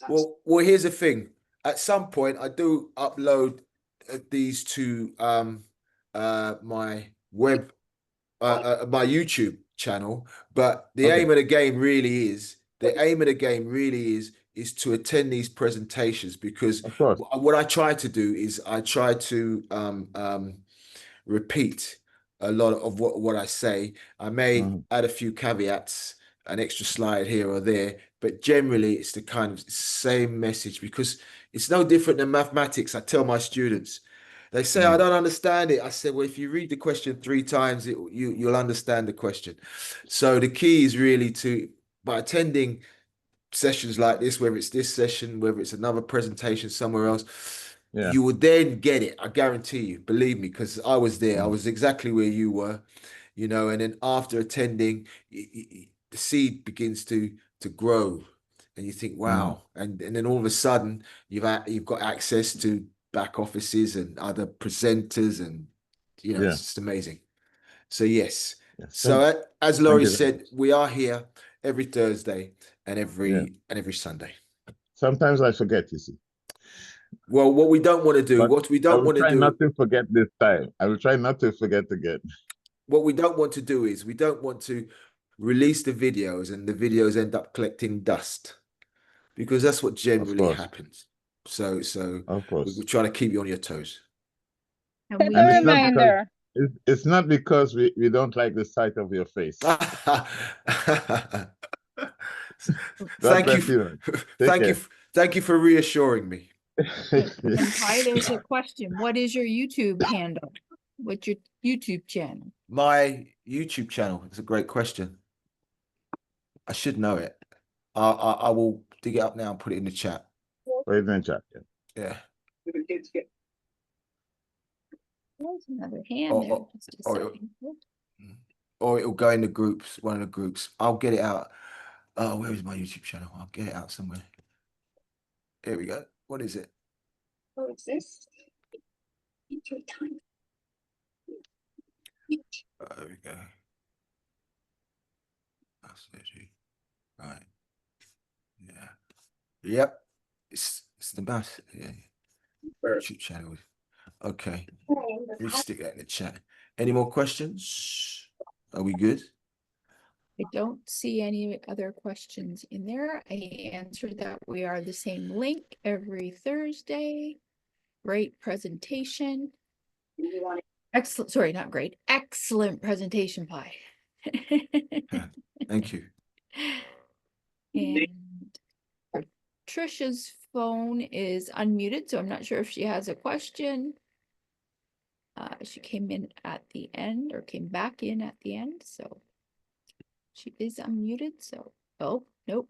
Well, here's the thing. At some point, I do upload these to my web my YouTube channel, but the Okay. aim of the game really is to attend these presentations, because Of course. what I try to do is I try to repeat a lot of what I say. I may Mhm. add a few caveats, an extra slide here or there, but generally it's the kind of same message, because it's no different than mathematics. I tell my students, they say, I Mhm. don't understand it. I said, well, if you read the question 3 times, you'll understand the question. So the key is really by attending sessions like this, whether it's this session, whether it's another presentation somewhere else, Yeah. you will then get it. I guarantee you, believe me, because I was there. I Mhm. was exactly where you were, and then after attending, the seed begins to grow, and you think, Mhm. wow. And then all of a sudden you've got access to back offices and other presenters, and Yeah. it's just amazing. So yes. Yes. So as Thank Laurie you very said, much. we are here every Thursday and Yeah. every Sunday. Sometimes I forget, you see. Well, what we don't want to do, But what we I don't will want to try not do, to forget this time. I will try not to forget again. what we don't want to do is we don't want to release the videos and the videos end up collecting dust, because that's what Of generally course. happens. So Of we course. try to keep you on your toes. And Set we And it's a do. not because reminder. it's not because we don't like the sight of your face. God Thank you. bless you. Take Thank you. care. Thank you for reassuring me. And Pi, there's a question. What is your YouTube handle? What's your YouTube channel? My YouTube channel is a great question. I should know it. I will dig it up now and put it in the chat. Wait in chat. Yeah. There's another hand there. Or, Just a or, second. or it'll go in the groups, one of the groups. I'll get it out. Oh, where is my YouTube channel? I'll get it out somewhere. Here we go. What is it? What is this? There we go. Maths.surgery. Right. Yeah. Yep. It's the math. Yeah. YouTube channel. Okay. Let me stick that in the chat. Any more questions? Are we good? I don't see any other questions in there. I answered that we are the same link every Thursday. Great presentation. Excellent. Sorry, not great. Excellent presentation, Pi. Thank you. And Trisha's phone is unmuted, so I'm not sure if she has a question. She came in at the end, or came back in at the end, so she is unmuted. So, oh, nope.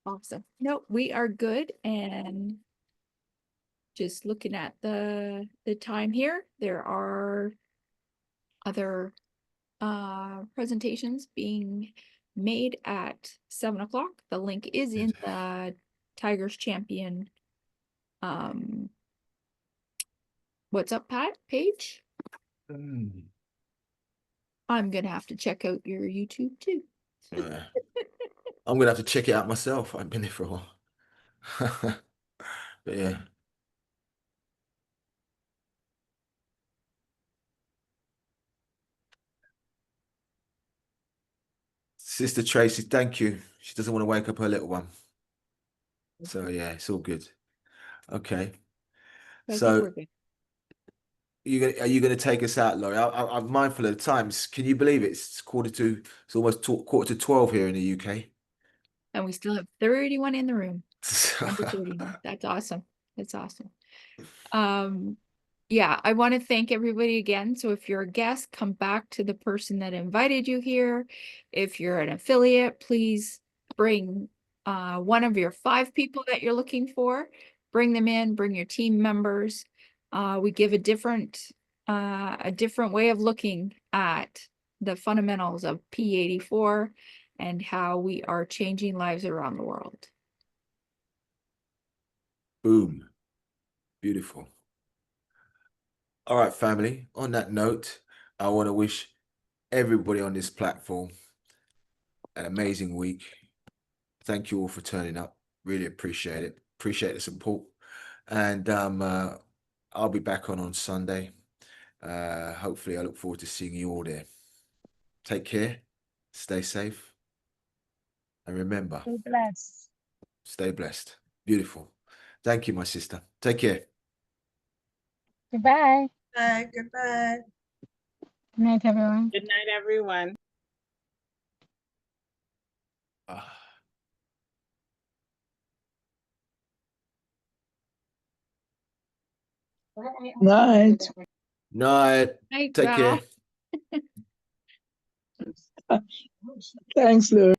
Awesome. Nope, we are good. And just looking at the time here, there are other presentations being made at 7 o'clock. The link is in the Tigers Champion What's Up Pat page. I'm gonna have to check out your YouTube too. Yeah. I'm gonna have to check it out myself. I've been there for a while. But yeah. Sister Tracy, thank you. She doesn't want to wake up her little one. So yeah, it's all good. Okay. I think So we're good. are you gonna take us out, Laurie? I'm mindful of the times. Can you believe it? It's almost quarter to 12 here in the UK. And we still have 31 in the room. Under 31. That's awesome. That's awesome. Yeah, I want to thank everybody again. So if you're a guest, come back to the person that invited you here. If you're an affiliate, please bring one of your 5 people that you're looking for. Bring them in, bring your team members. We give a different way of looking at the fundamentals of P84 and how we are changing lives around the world. Boom. Beautiful. All right, family. On that note, I want to wish everybody on this platform an amazing week. Thank you all for turning up. Really appreciate it. Appreciate the support. And I'll be back on Sunday. Hopefully, I look forward to seeing you all there. Take care. Stay safe. And remember, Be blessed. stay blessed. Beautiful. Thank you, my sister. Take care. Goodbye. Bye. Goodbye. Good night, everyone. Good night, everyone. Ah. Night. Night. Night, Take care. Val. Thanks, Lou.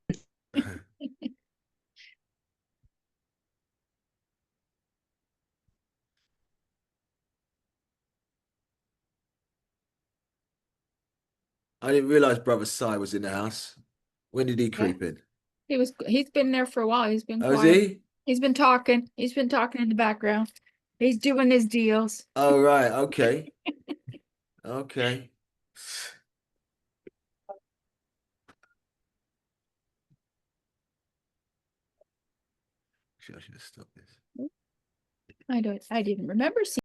I didn't realize Brother Sai was in the house. When did he Yeah. creep in? He's been there for a while. He's been Oh, is quiet. he? He's been talking. He's been talking in the background. He's doing his deals. Oh, right. Okay. Okay. I should have stopped this. I didn't remember seeing